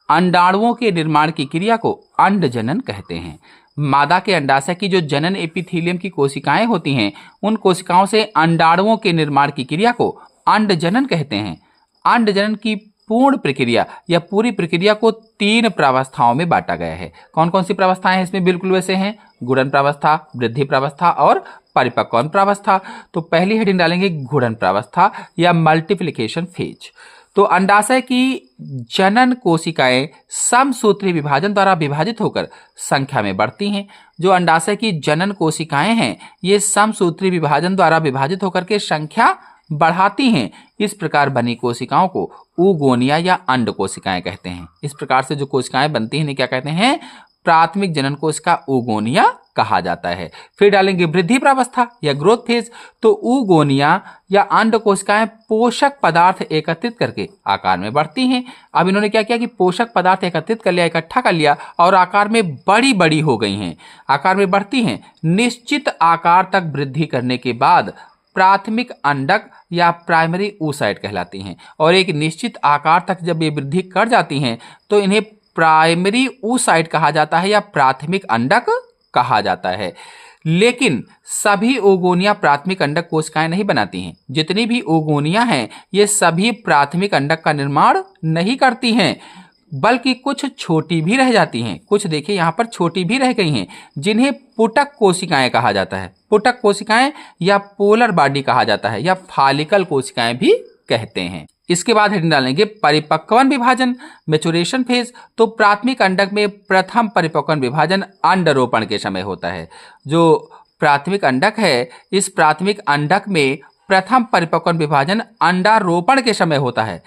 अंडाणुओं के निर्माण की क्रिया को अंडजनन कहते हैं। मादा के अंडाशय की जो जनन एपिथेलियम की कोशिकाएं होती हैं उन कोशिकाओं से अंडाणुओं के निर्माण की क्रिया को अंडजनन कहते हैं। अंडजनन की पूर्ण प्रक्रिया या पूरी प्रक्रिया को 3 प्रावस्थाओं में बांटा गया है। कौन कौन सी प्रावस्थाएं हैं इसमें? बिल्कुल वैसे हैं, गुणन प्रावस्था, वृद्धि प्रावस्था और परिपक्वन प्रावस्था। तो पहली हेडिंग डालेंगे गुणन प्रावस्था या मल्टीप्लिकेशन फेज। तो अंडाशय की जनन कोशिकाएं समसूत्री विभाजन द्वारा विभाजित होकर संख्या में बढ़ती हैं। जो अंडाशय की जनन कोशिकाएं हैं ये समसूत्री विभाजन द्वारा विभाजित होकर के संख्या बढ़ाती हैं। इस प्रकार बनी कोशिकाओं को oogonia या अंड कोशिकाएं कहते हैं। इस प्रकार से जो कोशिकाएं बनती हैं इन्हें क्या कहते हैं? प्राथमिक जनन कोशिका oogonia कहा जाता है। फिर डालेंगे वृद्धि प्रावस्था या ग्रोथ फेज। तो oogonia या अंड कोशिकाएं पोषक पदार्थ एकत्रित करके आकार में बढ़ती हैं। अब इन्होंने क्या किया कि पोषक पदार्थ एकत्रित कर लिया, इकट्ठा कर लिया और आकार में बड़ी बड़ी हो गई हैं, आकार में बढ़ती हैं। निश्चित आकार तक वृद्धि करने के बाद प्राथमिक अंडक या प्राइमरी oocyte कहलाती हैं और एक निश्चित आकार तक जब ये वृद्धि कर जाती हैं तो इन्हें प्राइमरी oocyte कहा जाता है या प्राथमिक अंडक कहा जाता है। लेकिन सभी oogonia प्राथमिक अंडक कोशिकाएं नहीं बनाती हैं। जितनी भी oogonia हैं ये सभी प्राथमिक अंडक का निर्माण नहीं करती हैं, बल्कि कुछ छोटी भी रह जाती हैं। कुछ देखिए यहाँ पर छोटी भी रह गई हैं जिन्हें पुटक कोशिकाएं कहा जाता है। पुटक कोशिकाएं या पोलर बॉडी कहा जाता है या फालिकल कोशिकाएं भी कहते हैं। इसके बाद हेडिंग डालेंगे परिपक्वन विभाजन मैच्योरेशन फेज। तो प्राथमिक अंडक में प्रथम परिपक्वन विभाजन अंडरोपण के समय होता है। जो प्राथमिक अंडक है इस प्राथमिक अंडक में प्रथम परिपक्वन विभाजन अंडारोपण के समय होता है।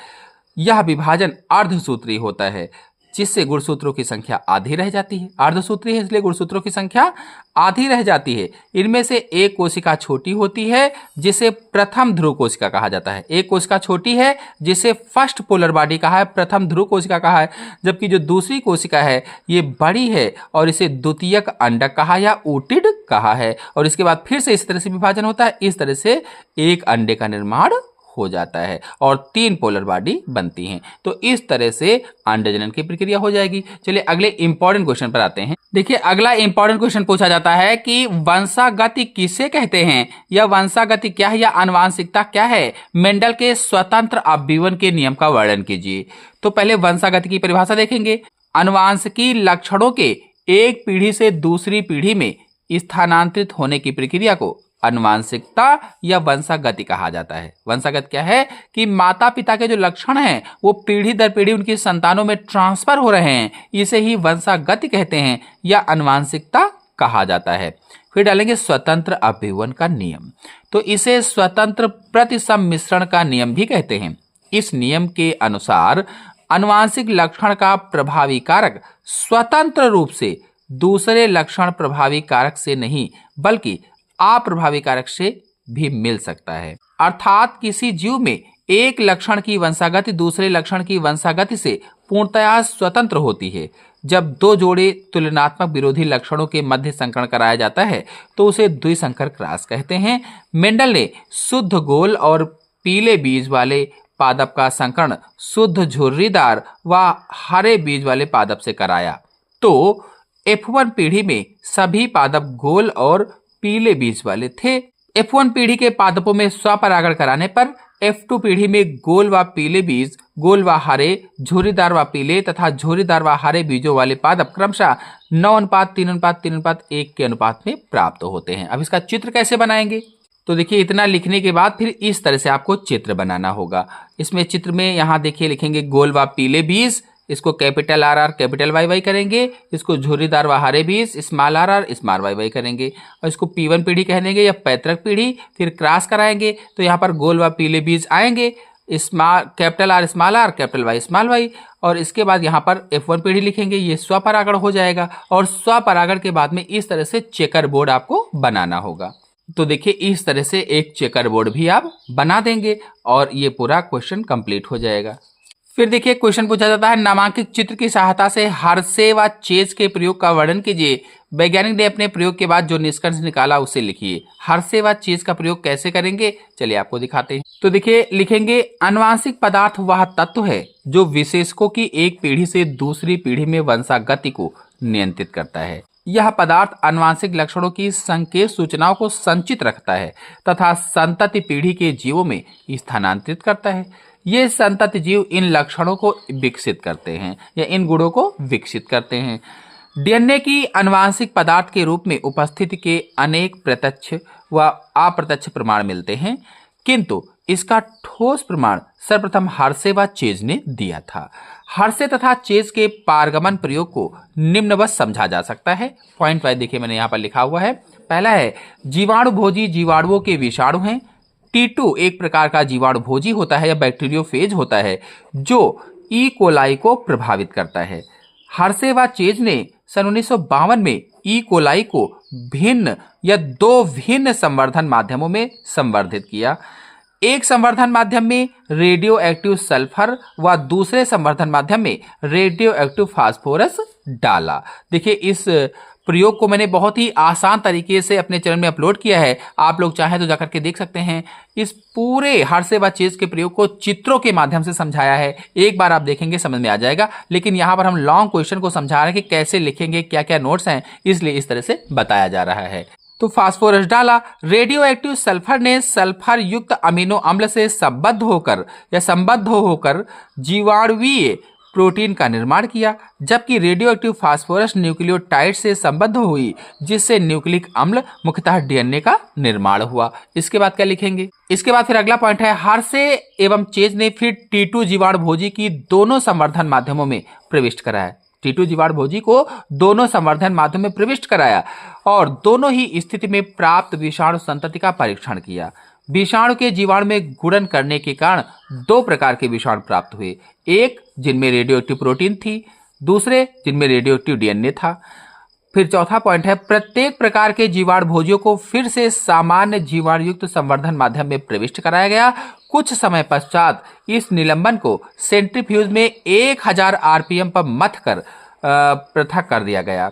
यह विभाजन अर्धसूत्री होता है। जिससे गुणसूत्रों की संख्या आधी रह जाती है। अर्धसूत्री है इसलिए गुणसूत्रों की संख्या आधी रह जाती है। इनमें से एक कोशिका छोटी होती है जिसे प्रथम ध्रुव कोशिका कहा जाता है। एक कोशिका छोटी है जिसे फर्स्ट पोलर बॉडी कहा है, प्रथम ध्रुव कोशिका कहा है, जबकि जो दूसरी कोशिका है ये बड़ी है और इसे द्वितीयक अंडक कहा या ऊटिड कहा है। और इसके बाद फिर से इस तरह से विभाजन होता है, इस तरह से एक अंडे का निर्माण हो जाता है और 3 पोलर बॉडी बनती हैं। तो इस तरह से अंडजनन की प्रक्रिया हो जाएगी। चलिए अगले इंपॉर्टेंट क्वेश्चन पर आते हैं। देखिए अगला इंपॉर्टेंट क्वेश्चन पूछा जाता है कि वंशागति किसे कहते हैं, या वंशागति क्या है या आनुवांशिकता क्या है, मेंडल के स्वतंत्र अपव्यवन के नियम का वर्णन कीजिए। तो पहले वंशागति की परिभाषा देखेंगे। अनुवांशिकी लक्षणों के एक पीढ़ी से दूसरी पीढ़ी में स्थानांतरित होने की प्रक्रिया को अनुवांशिकता या वंशागति कहा जाता है। वंशागत क्या है कि माता पिता के जो लक्षण हैं वो पीढ़ी दर पीढ़ी उनकी संतानों में ट्रांसफर हो रहे हैं, इसे ही वंशागति कहते हैं या अनुवांशिकता कहा जाता है। फिर डालेंगे स्वतंत्र अपव्यवन का नियम, तो इसे स्वतंत्र प्रतिसम्मिश्रण का नियम भी कहते हैं। इस नियम के अनुसार अनुवांशिक लक्षण का प्रभावी कारक स्वतंत्र रूप से दूसरे लक्षण प्रभावी कारक से नहीं बल्कि अप्रभावी कारक से भी मिल सकता है। अर्थात किसी जीव में एक लक्षण की वंशागति दूसरे लक्षण की वंशागति से पूर्णतया स्वतंत्र होती है। जब 2 जोड़े तुलनात्मक विरोधी लक्षणों के मध्य संकरण कराया जाता है तो उसे द्विसंकर क्रॉस कहते हैं। मेंडल ने शुद्ध गोल और पीले बीज वाले पादप का संकरण शुद्ध झुर्रीदार व हरे बीज वाले पादप से कराया, तो F1 पीढ़ी में सभी पादप गोल और पीले बीज वाले थे। F1 पीढ़ी के पादपों में स्वपरागण कराने पर F2 पीढ़ी में गोल व पीले बीज, गोल व हरे, झुर्रीदार व पीले तथा झुर्रीदार व हरे बीजों वाले पादप क्रमशः 9:3:3:1 के अनुपात में प्राप्त होते हैं। अब इसका चित्र कैसे बनाएंगे, तो देखिए इतना लिखने के बाद फिर इस तरह से आपको चित्र बनाना होगा। इसमें चित्र में यहाँ देखिए लिखेंगे गोल व पीले बीज, इसको कैपिटल RR कैपिटल YY करेंगे, इसको झुर्रीदार व हरे बीज स्मॉल RR स्मॉल YY करेंगे, और इसको P1 पीढ़ी कह देंगे या पैतृक पीढ़ी। फिर क्रॉस कराएंगे तो यहाँ पर गोल व पीले बीज आएंगे, capital R small R capital Y small Y, और इसके बाद यहाँ पर F1 पीढ़ी लिखेंगे, ये स्वपरागण हो जाएगा। और स्वपरागण के बाद में इस तरह से चेकर बोर्ड आपको बनाना होगा। तो देखिए इस तरह से एक चेकर बोर्ड भी आप बना देंगे और ये पूरा क्वेश्चन कंप्लीट हो जाएगा। फिर देखिए क्वेश्चन पूछा जाता है नामांकित चित्र की सहायता से हर्शे व चेज के प्रयोग का वर्णन कीजिए। वैज्ञानिक ने अपने प्रयोग के बाद जो निष्कर्ष निकाला उसे लिखिए। हर्शे व चेज का प्रयोग कैसे करेंगे, चलिए आपको दिखाते हैं। तो देखिए लिखेंगे आनुवांशिक पदार्थ वह तत्व है जो विशेषकों की एक पीढ़ी से दूसरी पीढ़ी में वंशागति को नियंत्रित करता है। यह पदार्थ आनुवांशिक लक्षणों की संकेत सूचनाओं को संचित रखता है तथा संतति पीढ़ी के जीवों में स्थानांतरित करता है। ये संतति जीव इन लक्षणों को विकसित करते हैं या इन गुणों को विकसित करते हैं। डीएनए की आनुवांशिक पदार्थ के रूप में उपस्थिति के अनेक प्रत्यक्ष व अप्रत्यक्ष प्रमाण मिलते हैं, किंतु इसका ठोस प्रमाण सर्वप्रथम हर्शे व चेज ने दिया था। हर्शे तथा चेज के पारगमन प्रयोग को निम्नवत समझा जा सकता है। पॉइंट वाइज देखिए मैंने यहाँ पर लिखा हुआ है। पहला है जीवाणु भोजी जीवाणुओं के विषाणु हैं। T2 एक प्रकार का जीवाणु भोजी होता है या बैक्टीरियोफेज होता है जो ई कोलाई को प्रभावित करता है। हर्शे व चेज ने सन 1952 में ई कोलाई को भिन्न या 2 भिन्न संवर्धन माध्यमों में संवर्धित किया। एक संवर्धन माध्यम में रेडियो एक्टिव सल्फर व दूसरे संवर्धन माध्यम में रेडियो एक्टिव फास्फोरस डाला। देखिए इस प्रयोग को मैंने बहुत ही आसान तरीके से अपने चैनल में अपलोड किया है, आप लोग चाहें तो जाकर के देख सकते हैं। इस पूरे हर्शे व चेज के प्रयोग को चित्रों के माध्यम से समझाया है, एक बार आप देखेंगे समझ में आ जाएगा। लेकिन यहाँ पर हम लॉन्ग क्वेश्चन को समझा रहे हैं कि कैसे लिखेंगे, क्या क्या नोट्स हैं, इसलिए इस तरह से बताया जा रहा है। तो फास्फोरस डाला। रेडियो एक्टिव सल्फर ने सल्फर युक्त अमीनो अम्ल से संबद्ध होकर जीवाणुवीय प्रोटीन का निर्माण किया, जबकि रेडियो एक्टिव फास्फोरस न्यूक्लियोटाइड से संबद्ध हुई जिससे न्यूक्लिक अम्ल मुख्यतः डीएनए का निर्माण हुआ। इसके बाद क्या लिखेंगे, इसके बाद फिर अगला पॉइंट है हर्शे एवं चेज ने फिर T2 जीवाणु भोजी की दोनों संवर्धन माध्यमों में प्रविष्ट कराया। T2 जीवाणु भोजी को दोनों संवर्धन माध्यम में प्रविष्ट कराया और दोनों ही स्थिति में प्राप्त विषाणु संतति का परीक्षण किया। विषाणु के जीवाणु में गुणन करने के कारण 2 प्रकार के विषाणु प्राप्त हुए, एक जिनमें रेडियोएक्टिव प्रोटीन थी, दूसरे जिनमें रेडियोएक्टिव डीएनए था। फिर चौथा पॉइंट है, प्रत्येक प्रकार के जीवाणु भोजियों को फिर से सामान्य जीवाणुयुक्त संवर्धन माध्यम में प्रविष्ट कराया गया। कुछ समय पश्चात इस निलंबन को सेंट्रीफ्यूज में 1000 आरपीएम पर मथ कर पृथक कर दिया गया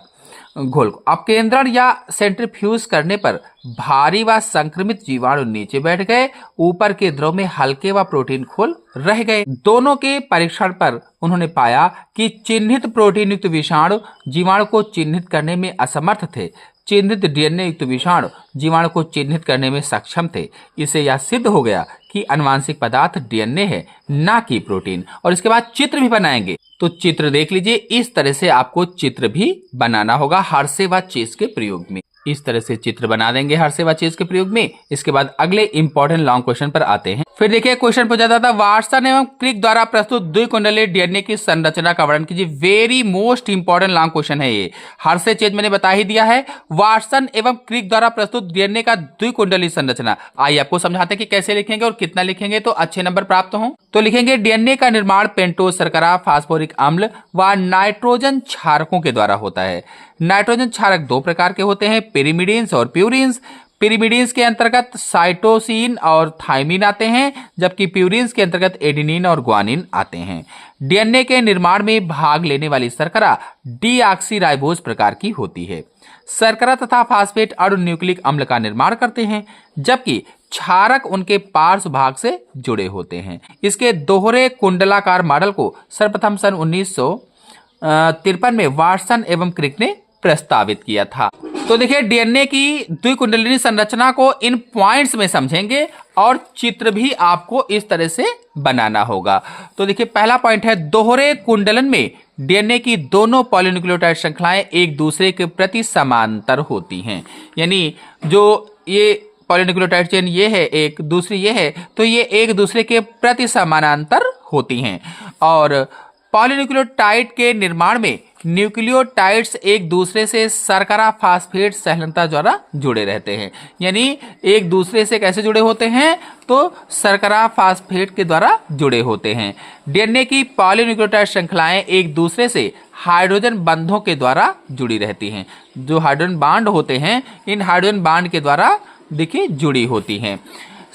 घोल को। अपकेंद्रण या सेंट्रीफ्यूज करने पर भारी व संक्रमित जीवाणु नीचे बैठ गए, ऊपर के द्रव में हल्के व प्रोटीन खोल रह गए। दोनों के परीक्षण पर उन्होंने पाया कि चिन्हित प्रोटीन युक्त विषाणु जीवाणु को चिन्हित करने में असमर्थ थे, चिन्हित डीएनए युक्त विषाणु जीवाणु को चिन्हित करने में सक्षम थे। इससे यह सिद्ध हो गया कि आनुवांशिक पदार्थ डीएनए है, ना कि प्रोटीन। और इसके बाद चित्र भी बनाएंगे, तो चित्र देख लीजिए। इस तरह से आपको चित्र भी बनाना होगा हर्षे व चेस के प्रयोग में। इस तरह से चित्र बना देंगे हर्षे व चेस के प्रयोग में। इसके बाद अगले इंपॉर्टेंट लॉन्ग क्वेश्चन पर आते हैं। फिर देखिए क्वेश्चन पूछा जाता था, वाटसन एवं क्रिक द्वारा प्रस्तुत द्विकुंडलीय डीएनए की संरचना का वर्णन कीजिए। Very most important long question है ये। हर्षे चेस मैंने बता ही दिया है। वाटसन एवं क्रिक द्वारा प्रस्तुत डीएनए का द्विकुंडलीय संरचना, आइए आपको समझाते हैं कि कैसे लिखेंगे और कितना लिखेंगे तो अच्छे नंबर प्राप्त हों। तो लिखेंगे, डीएनए का निर्माण पेंटोज शर्करा, फास्फोरिक अम्ल व नाइट्रोजन क्षारकों के द्वारा होता है। नाइट्रोजन क्षारक दो प्रकार के होते हैं, पिरिमिडिन्स और प्यूरिन्स। पिरिमिडिन्स के अंतर्गत साइटोसिन और थाइमिन आते हैं, जबकि प्यूरिन्स के अंतर्गत एडेनिन और ग्वानिन आते हैं। डीएनए के निर्माण में भाग लेने वाली शर्करा डीऑक्सीराइबोज प्रकार की होती है। शर्करा तथा फास्फेट अणु न्यूक्लिक अम्ल का निर्माण करते हैं, जबकि क्षारक उनके पार्श्व भाग से जुड़े होते हैं। इसके दोहरे कुंडलाकार मॉडल को सर्वप्रथम सन 1953 में वाटसन एवं क्रिक ने प्रस्तावित किया था। तो देखिए, डीएनए की द्विकुंडलिनी संरचना को इन पॉइंट्स में समझेंगे और चित्र भी आपको इस तरह से बनाना होगा। तो देखिए, पहला पॉइंट है, दोहरे कुंडलन में डीएनए की दोनों पॉलीन्यूक्लियोटाइड श्रृंखलाएं एक दूसरे के प्रति समांतर होती हैं। यानी जो ये पॉलीन्यूक्लियोटाइड चेन ये है एक, दूसरी ये है, तो ये एक दूसरे के प्रति समानांतर होती हैं। और पॉलीन्यूक्लियोटाइड के निर्माण में न्यूक्लियोटाइड्स एक दूसरे से शर्करा फास्फेट संलग्नता द्वारा जुड़े रहते हैं। यानी एक दूसरे से कैसे जुड़े होते हैं, तो शर्करा फास्फेट के द्वारा जुड़े होते हैं। डीएनए की पॉलीन्यूक्लियोटाइड श्रृंखलाएं एक दूसरे से हाइड्रोजन बंधों के द्वारा जुड़ी रहती हैं। जो हाइड्रोजन बांड होते हैं, इन हाइड्रोजन बांड के द्वारा देखिए जुड़ी होती हैं।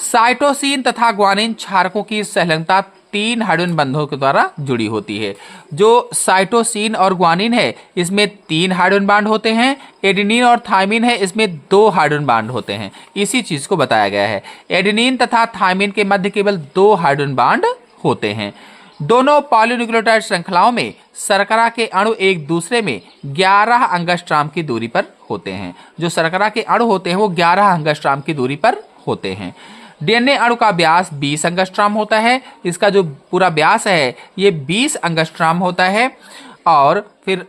साइटोसिन तथा ग्वानिन क्षारकों की संलग्नता 3 हाइड्रोजन बंधों के द्वारा जुड़ी होती है। जो साइटोसिन और ग्वानिन है, इसमें 3 हाइड्रोजन बांड होते हैं। एडेनिन और थाइमिन है, इसमें 2 हाइड्रोजन बांड होते हैं। इसी चीज को बताया गया है। एडेनिन तथा थाइमिन के मध्य केवल 2 हाइड्रोजन बांड होते हैं। दोनों पॉलीन्यूक्लियोटाइड श्रृंखलाओं में शर्करा के अणु एक दूसरे में 11 एंगस्ट्रॉम की दूरी पर होते हैं। जो शर्करा के अणु होते हैं वो 11 एंगस्ट्रॉम की दूरी पर होते हैं। डीएनए अणु का व्यास 20 एंगस्ट्रॉम होता है। इसका जो पूरा व्यास है ये 20 एंगस्ट्रॉम होता है। और फिर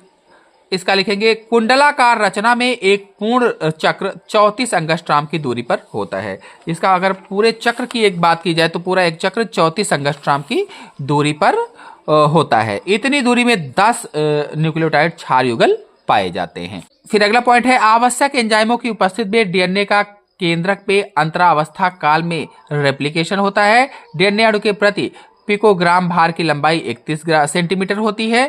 इसका लिखेंगे, कुंडलाकार रचना में एक पूर्ण चक्र 34 एंगस्ट्रॉम की दूरी पर होता है। इसका अगर पूरे चक्र की एक बात की जाए तो पूरा एक चक्र 34 एंगस्ट्रॉम की दूरी पर होता है। इतनी दूरी में 10 न्यूक्लियोटाइड क्षार युगल पाए जाते हैं। फिर अगला पॉइंट है, आवश्यक एंजाइमों की उपस्थिति में डीएनए का केंद्रक पे अंतरावस्था काल में रेप्लिकेशन होता है। डीएनए अणु के प्रति पिकोग्राम भार की लंबाई 31 सेंटीमीटर होती है।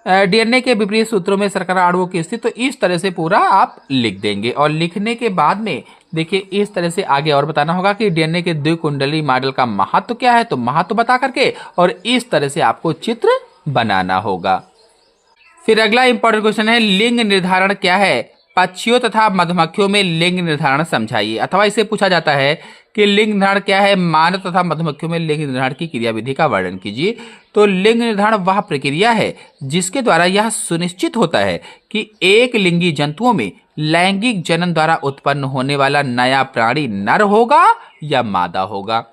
डीएनए के विपरीत सूत्रों में शर्करा अणुओं की स्थिति, तो इस तरह से पूरा आप लिख देंगे। और लिखने के बाद में देखिए इस तरह से आगे और बताना होगा कि डीएनए के द्विकुंडली मॉडल का महत्व क्या है, तो महत्व बता करके और इस तरह से आपको चित्र बनाना होगा। फिर अगला इंपॉर्टेंट क्वेश्चन है, लिंग निर्धारण क्या है? पक्षियों तथा मधुमक्खियों में लिंग निर्धारण समझाइए। अथवा इसे पूछा जाता है कि लिंग निर्धारण क्या है, मानव तथा मधुमक्खियों में लिंग निर्धारण की क्रियाविधि का वर्णन कीजिए। तो लिंग निर्धारण वह प्रक्रिया है जिसके द्वारा यह सुनिश्चित होता है कि एक लिंगी जंतुओं में लैंगिक जनन द्वारा उत्पन्न होने वाला नया प्राणी नर होगा या मादा होगा।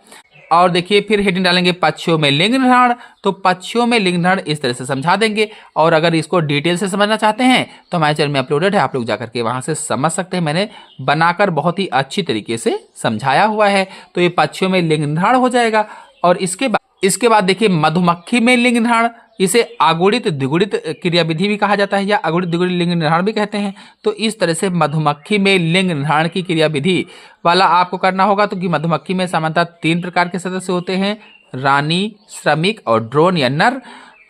और देखिए फिर हेडिंग डालेंगे, पक्षियों में लिंग निर्धारण। तो पक्षियों में लिंग निर्धारण इस तरह से समझा देंगे। और अगर इसको डिटेल से समझना चाहते हैं तो हमारे चैनल में अपलोडेड है, आप लोग जाकर के वहां से समझ सकते हैं। मैंने बनाकर बहुत ही अच्छी तरीके से समझाया हुआ है। तो ये पक्षियों में लिंग निर्धारण हो जाएगा। और इसके बाद देखिए मधुमक्खी में लिंग निर्धारण, इसे अगुणित द्विगुणित क्रियाविधि भी कहा जाता है या अगुणित द्विगुणित लिंग निर्धारण भी कहते हैं। तो इस तरह से मधुमक्खी में लिंग निर्धारण की क्रियाविधि वाला आपको करना होगा। तो कि मधुमक्खी में सामान्यतः 3 प्रकार के सदस्य होते हैं, रानी, श्रमिक और ड्रोन या नर।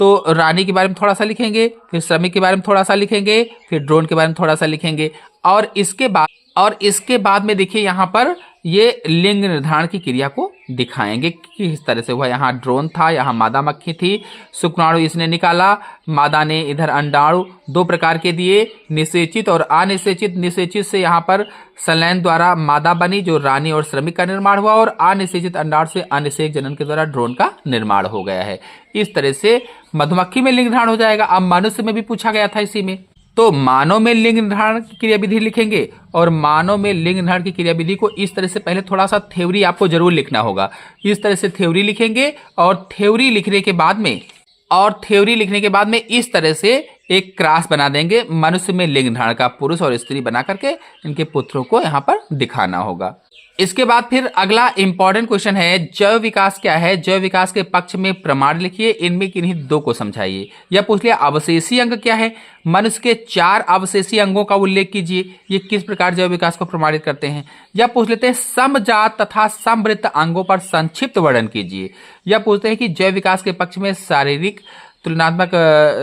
तो रानी के बारे में थोड़ा सा लिखेंगे, फिर श्रमिक के बारे में थोड़ा सा लिखेंगे, फिर ड्रोन के बारे में थोड़ा सा लिखेंगे। और इसके बाद में देखिए यहाँ पर ये लिंग निर्धारण की क्रिया को दिखाएंगे कि किस तरह से हुआ। यहाँ ड्रोन था, यहाँ मादा मक्खी थी, शुक्राणु इसने निकाला, मादा ने इधर अंडाणु दो प्रकार के दिए, निषेचित और अनिषेचित। निषेचित से यहाँ पर संलयन द्वारा मादा बनी जो रानी और श्रमिक का निर्माण हुआ, और अनिषेचित अंडाणु से अनिषेक जनन के द्वारा ड्रोन का निर्माण हो गया है। इस तरह से मधुमक्खी में लिंग निर्धारण हो जाएगा। अब मनुष्य में भी पूछा गया था इसी में, तो मानव में लिंग निर्धारण की क्रिया विधि लिखेंगे। और मानव में लिंग निर्धारण की क्रिया विधि को इस तरह से पहले थोड़ा सा थ्योरी आपको जरूर लिखना होगा। इस तरह से थ्योरी लिखेंगे, और थ्योरी लिखने के बाद में इस तरह से एक क्रॉस बना देंगे मनुष्य में लिंग निर्धारण का, पुरुष और स्त्री बना करके इनके पुत्रों को यहाँ पर दिखाना होगा। इसके बाद फिर अगला इंपॉर्टेंट क्वेश्चन है, जैव विकास क्या है? जैव विकास के पक्ष में प्रमाण लिखिए, इनमें किन्हीं दो को समझाइए। या पूछ लिया अवशेषी अंग क्या है? मनुष्य के 4 अवशेषी अंगों का उल्लेख कीजिए, ये किस प्रकार जैव विकास को प्रमाणित करते हैं। या पूछ लेते हैं समजात तथा समवृत्त अंगों पर संक्षिप्त वर्णन कीजिए। या पूछते हैं कि जैव विकास के पक्ष में शारीरिक तुलनात्मक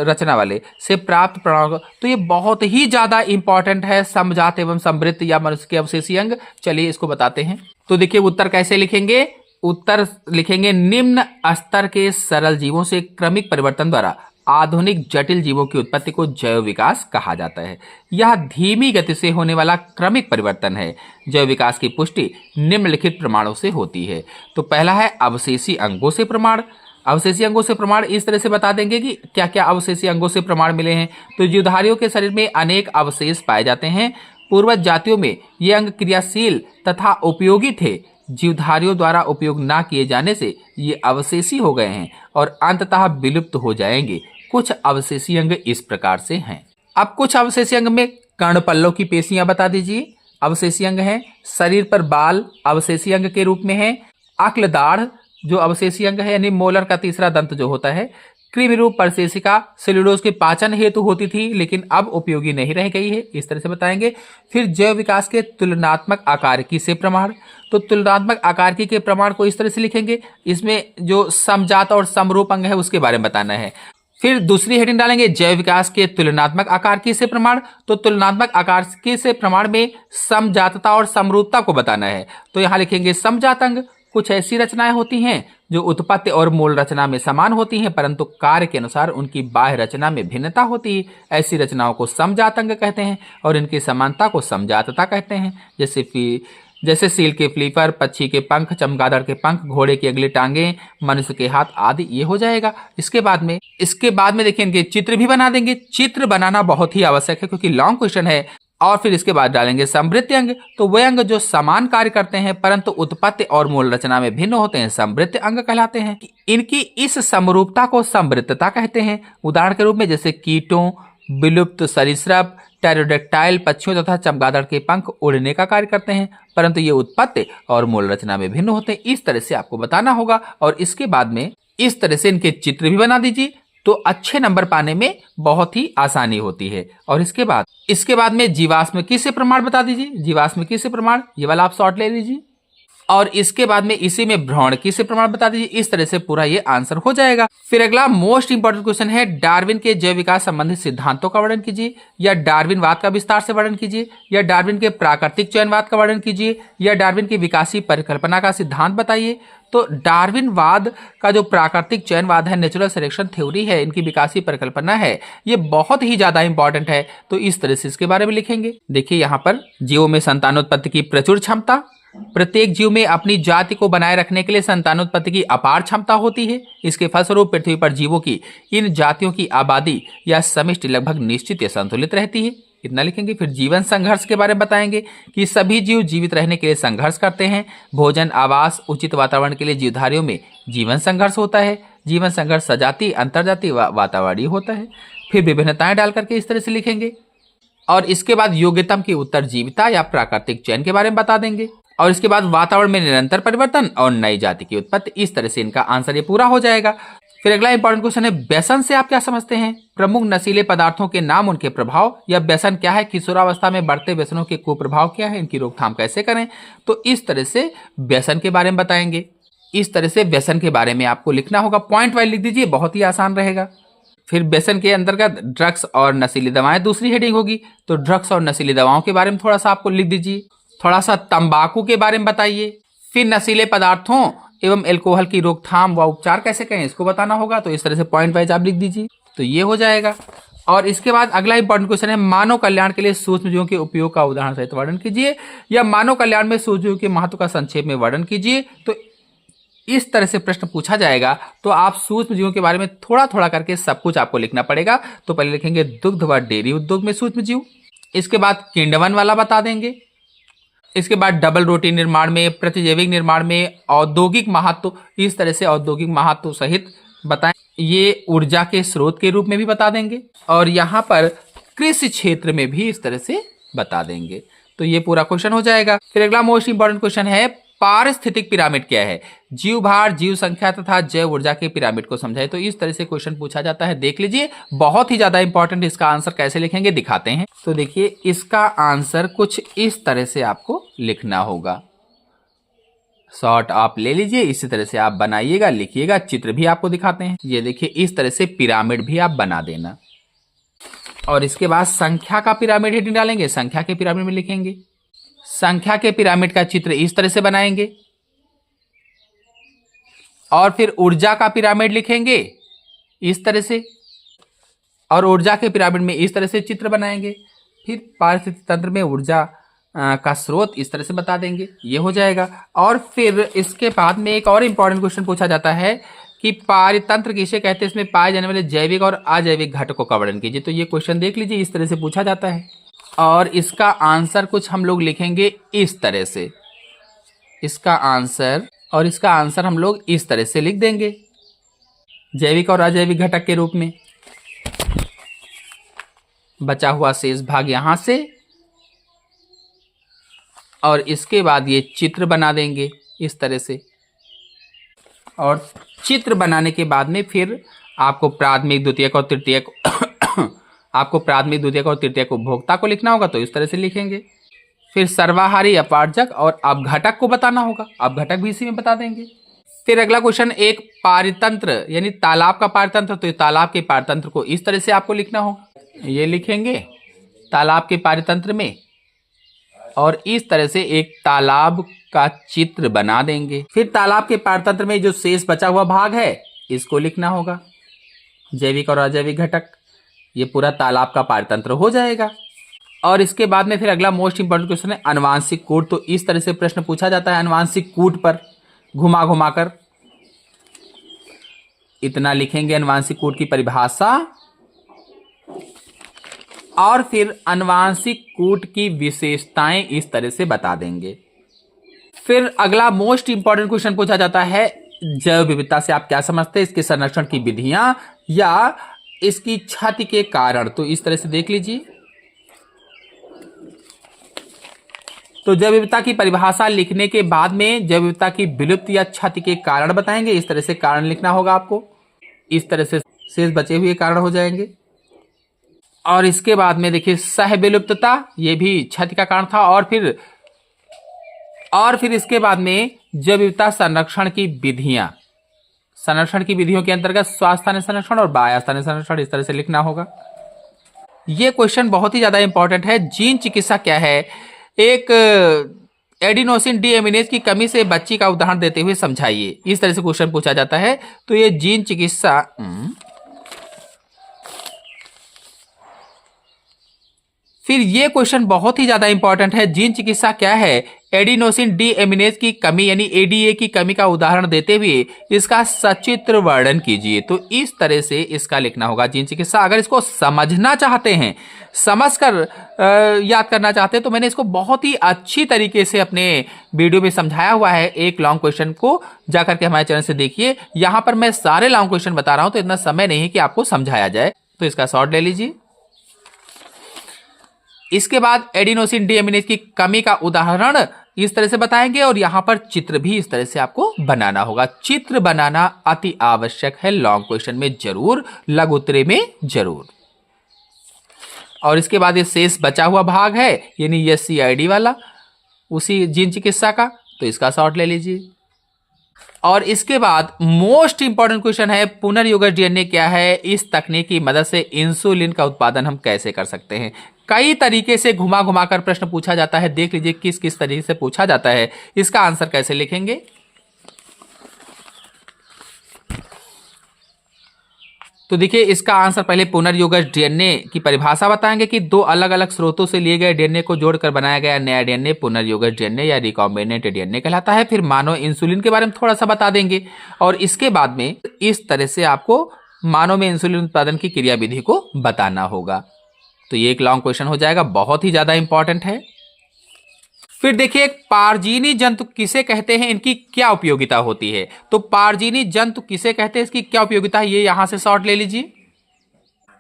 रचना वाले से प्राप्त प्रमाण। तो ये बहुत ही ज्यादा इंपॉर्टेंट है, समजात एवं समवृत्त या मनुष्य के अवशेषी अंग। चलिए इसको बताते हैं। तो देखिए उत्तर कैसे लिखेंगे। उत्तर लिखेंगे, निम्न स्तर के सरल जीवों से क्रमिक परिवर्तन द्वारा आधुनिक जटिल जीवों की उत्पत्ति को जैव विकास कहा जाता है। यह धीमी गति से होने वाला क्रमिक परिवर्तन है। जैव विकास की पुष्टि निम्नलिखित प्रमाणों से होती है। तो पहला है अवशेषी अंगों से प्रमाण। अवशेषी अंगों से प्रमाण इस तरह से बता देंगे कि क्या क्या अवशेषी अंगों से प्रमाण मिले हैं। तो जीवधारियों के शरीर में अनेक अवशेष पाए जाते हैं। पूर्वज जातियों में ये अंग क्रियाशील तथा उपयोगी थे। जीवधारियों द्वारा उपयोग न किए जाने से ये अवशेषी हो गए हैं और अंततः विलुप्त हो जाएंगे। कुछ अवशेषी अंग इस प्रकार से हैं। अब कुछ अवशेषी अंग में कर्णपल्लव की पेशियां बता दीजिए, अवशेषी अंग है। शरीर पर बाल अवशेषी अंग के रूप में है। अक्ल दाढ़ जो अवशेषी अंग है, यानी मोलर का तीसरा दंत जो होता है। कृमि रूप परसेसिका सेल्यूलोज के पाचन हेतु होती थी, लेकिन अब उपयोगी नहीं रह गई है, इस तरह से बताएंगे। फिर जैव विकास के तुलनात्मक आकारकी से प्रमाण। तो तुलनात्मक आकारकी के प्रमाण को इस तरह से लिखेंगे, इसमें जो समजात और समरूप अंग है उसके बारे में बताना है। फिर दूसरी हेडिंग डालेंगे, जैव विकास के तुलनात्मक आकारकी से प्रमाण। तो तुलनात्मक आकारकी से प्रमाण में समजातता और समरूपता को बताना है। तो यहाँ लिखेंगे, समजात अंग कुछ ऐसी रचनाएं होती हैं जो उत्पत्ति और मूल रचना में समान होती हैं, परंतु कार्य के अनुसार उनकी बाह्य रचना में भिन्नता होती है। ऐसी रचनाओं को समजात अंग कहते हैं और इनकी समानता को समजातता कहते हैं। जैसे सील के फ्लीपर, पक्षी के पंख, चमगादड़ के पंख, घोड़े की अगली टांगे, मनुष्य के हाथ आदि, ये हो जाएगा। इसके बाद में देखिए इनके चित्र भी बना देंगे। चित्र बनाना बहुत ही आवश्यक है क्योंकि लॉन्ग क्वेश्चन है। और फिर इसके बाद डालेंगे समवृत्त अंग। तो वे अंग जो समान कार्य करते हैं परंतु उत्पत्ति और मूल रचना में भिन्न होते हैं, समवृत्त अंग कहलाते हैं। इनकी इस समरूपता को समवृत्तता कहते हैं। उदाहरण के रूप में जैसे कीटों, विलुप्त सरीसृप, टेरोडेक्टाइल पक्षियों तथा चमगादड़ के पंख उड़ने का कार्य करते हैं, परंतु ये उत्पत्ति और मूल रचना में भिन्न होते हैं। इस तरह से आपको बताना होगा। और इसके बाद में इस तरह से इनके चित्र भी बना दीजिए, तो अच्छे नंबर पाने में बहुत ही आसानी होती है। और इसके बाद में जीवाश्म से प्रमाण बता दीजिए। जीवाश्म से प्रमाण, ये वाला आप शॉर्ट ले लीजिए। और इसके बाद में इसी में भ्रौणकी से प्रमाण बता दीजिए। इस तरह से पूरा ये आंसर हो जाएगा। फिर अगला मोस्ट इंपोर्टेंट क्वेश्चन है, डार्विन के जैव विकास संबंधित सिद्धांतों का वर्णन कीजिए, या डार्विनवाद का विस्तार से वर्णन कीजिए, या डार्विन के प्राकृतिक चयनवाद का वर्णन कीजिए, या डार्विन की विकासीय परिकल्पना का सिद्धांत बताइए। तो डार्विनवाद का जो प्राकृतिक चयनवाद है, नेचुरल सिलेक्शन थ्योरी है, इनकी विकासीय परिकल्पना है, ये बहुत ही ज्यादा इंपॉर्टेंट है। तो इस तरह से इसके बारे में लिखेंगे। देखिए यहाँ पर जीवों में संतानोत्पत्ति की प्रचुर क्षमता, प्रत्येक जीव में अपनी जाति को बनाए रखने के लिए संतानोत्पत्ति की अपार क्षमता होती है। इसके फलस्वरूप पृथ्वी पर जीवों की इन जातियों की आबादी या समष्टि लगभग निश्चित या संतुलित रहती है। इतना लिखेंगे। फिर जीवन संघर्ष के बारे में बताएंगे कि सभी जीव जीवित रहने के लिए संघर्ष करते हैं। भोजन, आवास, उचित वातावरण के लिए जीवधारियों में जीवन संघर्ष होता है। जीवन संघर्ष सजातीय, अंतरजातीय, वातावरणीय होता है। फिर विभिन्नताएं डाल करके इस तरह से लिखेंगे। और इसके बाद योग्यतम की उत्तरजीविता या प्राकृतिक चयन के बारे में बता देंगे। और इसके बाद वातावरण में निरंतर परिवर्तन और नई जाति की उत्पत्ति। इस तरह से इनका आंसर ये पूरा हो जाएगा। फिर अगला इंपॉर्टेंट क्वेश्चन है, व्यसन से आप क्या समझते हैं? प्रमुख नशीले पदार्थों के नाम, उनके प्रभाव, या व्यसन क्या है, किशोरावस्था में बढ़ते व्यसनों के कुप्रभाव क्या है, इनकी रोकथाम कैसे करें। तो इस तरह से व्यसन के बारे में बताएंगे। इस तरह से व्यसन के बारे में आपको लिखना होगा। पॉइंट वाइज लिख दीजिए, बहुत ही आसान रहेगा। फिर व्यसन के अंतर्गत ड्रग्स और नशीली दवाएं दूसरी हेडिंग होगी। तो ड्रग्स और नशीली दवाओं के बारे में थोड़ा सा आपको लिख दीजिए। थोड़ा सा तंबाकू के बारे में बताइए। फिर नशीले पदार्थों एवं एल्कोहल की रोकथाम व उपचार कैसे करें इसको बताना होगा। तो इस तरह से पॉइंट वाइज आप लिख दीजिए, तो ये हो जाएगा। और इसके बाद अगला इंपॉर्टेंट क्वेश्चन है, मानव कल्याण के लिए सूक्ष्मजीवों के उपयोग का उदाहरण सहित वर्णन कीजिए, या मानव कल्याण में सूक्ष्मजीवों के महत्व का संक्षेप में वर्णन कीजिए। तो इस तरह से प्रश्न पूछा जाएगा तो आप सूक्ष्मजीवों के बारे में थोड़ा थोड़ा करके सब कुछ आपको लिखना पड़ेगा। तो पहले लिखेंगे दुग्ध व डेयरी उद्योग में सूक्ष्मजीव, इसके बाद किण्वन वाला बता देंगे, इसके बाद डबल रोटी निर्माण में, प्रतिजैविक निर्माण में, औद्योगिक महत्व, इस तरह से औद्योगिक महत्व सहित बताएं। ये ऊर्जा के स्रोत के रूप में भी बता देंगे, और यहाँ पर कृषि क्षेत्र में भी इस तरह से बता देंगे। तो ये पूरा क्वेश्चन हो जाएगा। फिर अगला मोस्ट इंपॉर्टेंट क्वेश्चन है, पारिस्थितिक पिरामिड क्या है। जीव भार, जीव संख्या तथा जैव ऊर्जा के पिरामिड को समझाए। तो इस तरह से क्वेश्चन पूछा जाता है। देख लीजिए, बहुत ही ज्यादा इंपॉर्टेंट। इसका आंसर कैसे लिखेंगे दिखाते हैं। तो देखिए, इसका आंसर कुछ इस तरह से आपको लिखना होगा। शॉर्ट आप ले लीजिए, इसी तरह से आप बनाइएगा, लिखिएगा। चित्र भी आपको दिखाते हैं। ये देखिए, इस तरह से पिरामिड भी आप बना देना। और इसके बाद संख्या का पिरामिड हेडिंग डालेंगे, संख्या के पिरामिड में लिखेंगे। संख्या के पिरामिड का चित्र इस तरह से बनाएंगे। और फिर ऊर्जा का पिरामिड लिखेंगे इस तरह से, और ऊर्जा के पिरामिड में इस तरह से चित्र बनाएंगे। फिर पारिस्थितिक तंत्र में ऊर्जा का स्रोत इस तरह से बता देंगे। ये हो जाएगा। और फिर इसके बाद में एक और इंपॉर्टेंट क्वेश्चन पूछा जाता है कि पारितंत्र किसे कहते हैं, इसमें पाए जाने वाले जैविक और अजैविक घटकों का वर्णन कीजिए। तो ये क्वेश्चन देख लीजिए, इस तरह से पूछा जाता है। और इसका आंसर कुछ हम लोग लिखेंगे इस तरह से, इसका आंसर हम लोग इस तरह से लिख देंगे, जैविक और अजैविक घटक के रूप में। बचा हुआ शेष भाग यहां से, और इसके बाद ये चित्र बना देंगे इस तरह से। और चित्र बनाने के बाद में फिर आपको प्राथमिक, द्वितीयक और तृतीयक उपभोक्ता को लिखना होगा। तो इस तरह से लिखेंगे। फिर सर्वाहारी, अपारजक और अपघटक को बताना होगा। अपघटक भी इसी में बता देंगे। फिर अगला क्वेश्चन, एक पारितंत्र यानी तालाब का पारितंत्र। तो तालाब के पारितंत्र को इस तरह से आपको लिखना होगा। ये लिखेंगे तालाब के पारितंत्र में, और इस तरह से एक तालाब का चित्र बना देंगे। फिर तालाब के पारितंत्र में जो शेष बचा हुआ भाग है इसको लिखना होगा, जैविक और अजैविक घटक। ये पूरा तालाब का पारितंत्र हो जाएगा। और इसके बाद में फिर अगला मोस्ट इंपोर्टेंट क्वेश्चन है अनुवांशिक कूट। तो इस तरह से प्रश्न पूछा जाता है, अनुवांशिक कूट पर घुमा घुमा कर इतना लिखेंगे, अनुवांशिक कूट की परिभाषा, और फिर अनुवांशिक कूट की विशेषताएं इस तरह से बता देंगे। फिर अगला मोस्ट इंपॉर्टेंट क्वेश्चन पूछा जाता है, जैव विविधता से आप क्या समझते हैं, इसके संरक्षण की विधियां या इसकी क्षति के कारण। तो इस तरह से देख लीजिए। तो जैव विविधता की परिभाषा लिखने के बाद में जैव विविधता की विलुप्ति या क्षति के कारण बताएंगे। इस तरह से कारण लिखना होगा आपको। इस तरह से शेष बचे हुए कारण हो जाएंगे। और इसके बाद में देखिए सह विलुप्तता, ये भी क्षति का कारण था। और फिर इसके बाद में जैव विविधता संरक्षण की विधियां, संरक्षण की विधियों के अंतर्गत स्वास्थ्य संरक्षण और बाह्य संरक्षण, इस तरह से लिखना होगा। यह क्वेश्चन बहुत ही ज्यादा इंपॉर्टेंट है। जीन चिकित्सा क्या है, एक एडिनोसिन डीएमिनेज की कमी से बच्ची का उदाहरण देते हुए समझाइए। इस तरह से क्वेश्चन पूछा जाता है। तो ये जीन चिकित्सा फिर ये क्वेश्चन बहुत ही ज्यादा इंपॉर्टेंट है। जीन चिकित्सा क्या है, एडिनोसिन डीएमिनेज की कमी यानी एडीए की कमी का उदाहरण देते हुए इसका सचित्र वर्णन कीजिए। तो इस तरह से इसका लिखना होगा जीन चिकित्सा। अगर इसको समझना चाहते हैं, समझकर याद करना चाहते हैं, तो मैंने इसको बहुत ही अच्छी तरीके से अपने वीडियो में समझाया हुआ है। एक लॉन्ग क्वेश्चन को जाकर के हमारे चैनल से देखिए। यहां पर मैं सारे लॉन्ग क्वेश्चन बता रहा हूं, तो इतना समय नहीं है कि आपको समझाया जाए। तो इसका शॉर्ट ले लीजिए। इसके बाद एडिनोसिन डीएमिनेज की कमी का उदाहरण इस तरह से बताएंगे, और यहां पर चित्र भी इस तरह से आपको बनाना होगा। चित्र बनाना अति आवश्यक है लॉन्ग क्वेश्चन में जरूर, लघु उत्तरी में जरूर। और इसके बाद ये शेष बचा हुआ भाग है यानी ये सीआईडी वाला, उसी जीन चिकित्सा का। तो इसका शॉर्ट ले लीजिए। और इसके बाद मोस्ट इंपॉर्टेंट क्वेश्चन है पुनर्योगज डीएनए क्या है, इस तकनीक की मदद से इंसुलिन का उत्पादन हम कैसे कर सकते हैं। कई तरीके से घुमा घुमा कर प्रश्न पूछा जाता है, देख लीजिए किस किस तरीके से पूछा जाता है, इसका आंसर कैसे लिखेंगे। तो देखिए इसका आंसर पहले पुनर्योगज डीएनए की परिभाषा बताएंगे कि दो अलग अलग स्रोतों से लिए गए डीएनए को जोड़कर बनाया गया नया डीएनए पुनर्योगज डीएनए या रिकॉम्बिनेंट डीएनए कहलाता है। फिर मानव इंसुलिन के बारे में थोड़ा सा बता देंगे और इसके बाद में इस तरह से आपको मानव में इंसुलिन उत्पादन की क्रियाविधि को बताना होगा। तो ये एक लॉन्ग क्वेश्चन हो जाएगा, बहुत ही ज्यादा इंपॉर्टेंट है। फिर देखिए पारजीनी जंतु किसे कहते हैं, इनकी क्या उपयोगिता होती है। तो पारजीनी जंतु किसे कहते हैं, इसकी क्या उपयोगिता है, ये यहां से शॉर्ट ले लीजिए।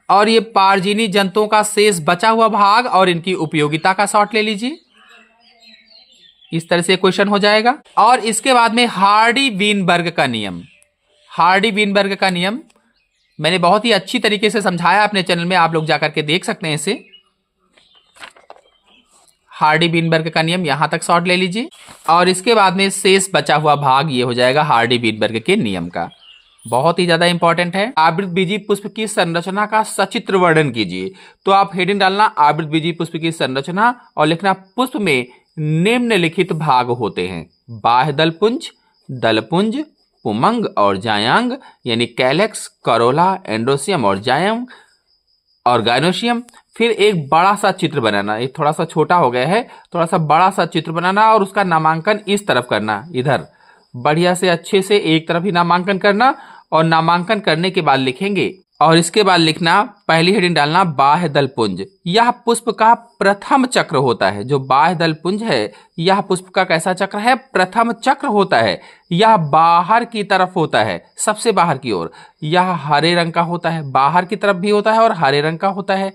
और ये पारजीनी जंतुओं का शेष बचा हुआ भाग और इनकी उपयोगिता का शॉर्ट ले लीजिए। इस तरह से क्वेश्चन हो जाएगा। और इसके बाद में हार्डी वीनबर्ग का नियम, हार्डी वीनबर्ग का नियम मैंने बहुत ही अच्छी तरीके से समझाया अपने चैनल में, आप लोग जाकर के देख सकते हैं इसे। हार्डी वीनबर्ग का नियम यहां तक शॉर्ट ले लीजिए। और इसके बाद में शेष बचा हुआ भाग ये हो जाएगा हार्डी वीनबर्ग के नियम का, बहुत ही ज्यादा इंपॉर्टेंट है। आवृतबीजी पुष्प की संरचना का सचित्र वर्णन कीजिए। तो आप हेडिंग डालना आवृतबीजी पुष्प की संरचना और लिखना पुष्प में निम्नलिखित भाग होते हैं, बाह्य दलपुंज, दलपुंज, पुमंग और जायांग, यानी कैलेक्स, करोला, एंड्रोसियम और जायम और गायनोशियम। फिर एक बड़ा सा चित्र बनाना, ये थोड़ा सा छोटा हो गया है, थोड़ा सा बड़ा सा चित्र बनाना और उसका नामांकन इस तरफ करना, इधर बढ़िया से अच्छे से एक तरफ ही नामांकन करना। और नामांकन करने के बाद लिखेंगे और इसके बाद लिखना, पहली हेडिंग डालना बाह्य दलपुंज, यह पुष्प का प्रथम चक्र होता है। जो बाह्य दलपुंज है यह पुष्प का कैसा चक्र है, प्रथम चक्र होता है। यह बाहर की तरफ होता है, सबसे बाहर की ओर। यह हरे रंग का होता है, बाहर की तरफ भी होता है और हरे रंग का होता है।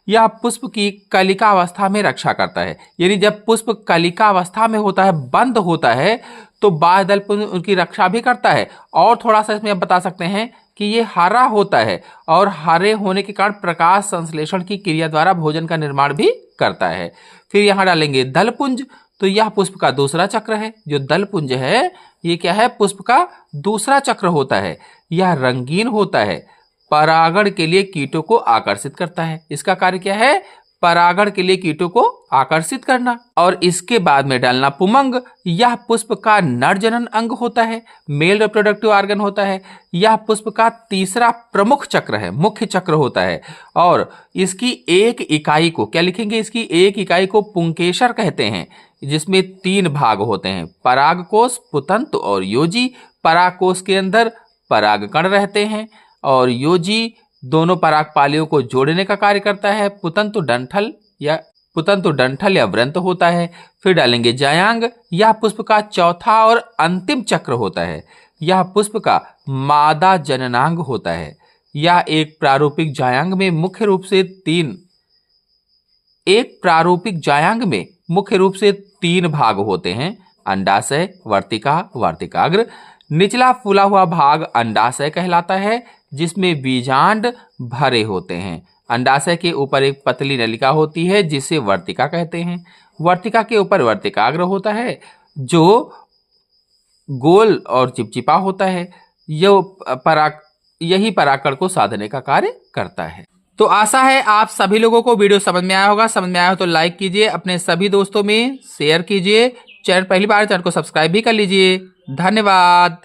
यह पुष्प की कलिका अवस्था में रक्षा करता है, यानी जब पुष्प कलिका अवस्था में होता है, बंद होता है, तो बाह्य दलपुंज उनकी रक्षा भी करता है। और थोड़ा सा इसमें आप बता सकते हैं कि ये हरा होता है और हरे होने के कारण प्रकाश संश्लेषण की क्रिया द्वारा भोजन का निर्माण भी करता है। फिर यहां डालेंगे दलपुंज, तो यह पुष्प का दूसरा चक्र है। जो दलपुंज है ये क्या है, पुष्प का दूसरा चक्र होता है। यह रंगीन होता है, परागण के लिए कीटों को आकर्षित करता है। इसका कार्य क्या है, परागण के लिए कीटों को आकर्षित करना। और इसके बाद में डालना पुमंग, यह पुष्प का नर जनन अंग होता है, मेल रिप्रोडक्टिव ऑर्गन होता है। यह पुष्प का तीसरा प्रमुख चक्र है, मुख्य चक्र होता है। और इसकी एक इकाई को क्या लिखेंगे, इसकी एक इकाई को पुंकेसर कहते हैं, जिसमें 3 भाग होते हैं, परागकोश, पुतंतु और योजी। परागकोश के अंदर परागकण रहते हैं और योजी दोनों परागपालियों को जोड़ने का कार्य करता है। पुतंतु डंठल या व्रंत होता है। फिर डालेंगे जायांग, यह पुष्प का चौथा और अंतिम चक्र होता है। यह पुष्प का मादा जननांग होता है। यह एक प्रारूपिक जायांग में मुख्य रूप से 3 भाग होते हैं, अंडाशय, वर्तिका, वर्तिकाग्र। निचला फूला हुआ भाग अंडाशय कहलाता है, जिसमें बीजांड भरे होते हैं। अंडाशय के ऊपर एक पतली नलिका होती है जिसे वर्तिका कहते हैं। वर्तिका के ऊपर वर्तिकाग्र होता है जो गोल और चिपचिपा होता है। यही परागकण को साधने का कार्य करता है। तो आशा है आप सभी लोगों को वीडियो समझ में आया होगा। समझ में आया हो तो लाइक कीजिए, अपने सभी दोस्तों में शेयर कीजिए। चैनल पहली बार, चैनल को सब्सक्राइब भी कर लीजिए। धन्यवाद।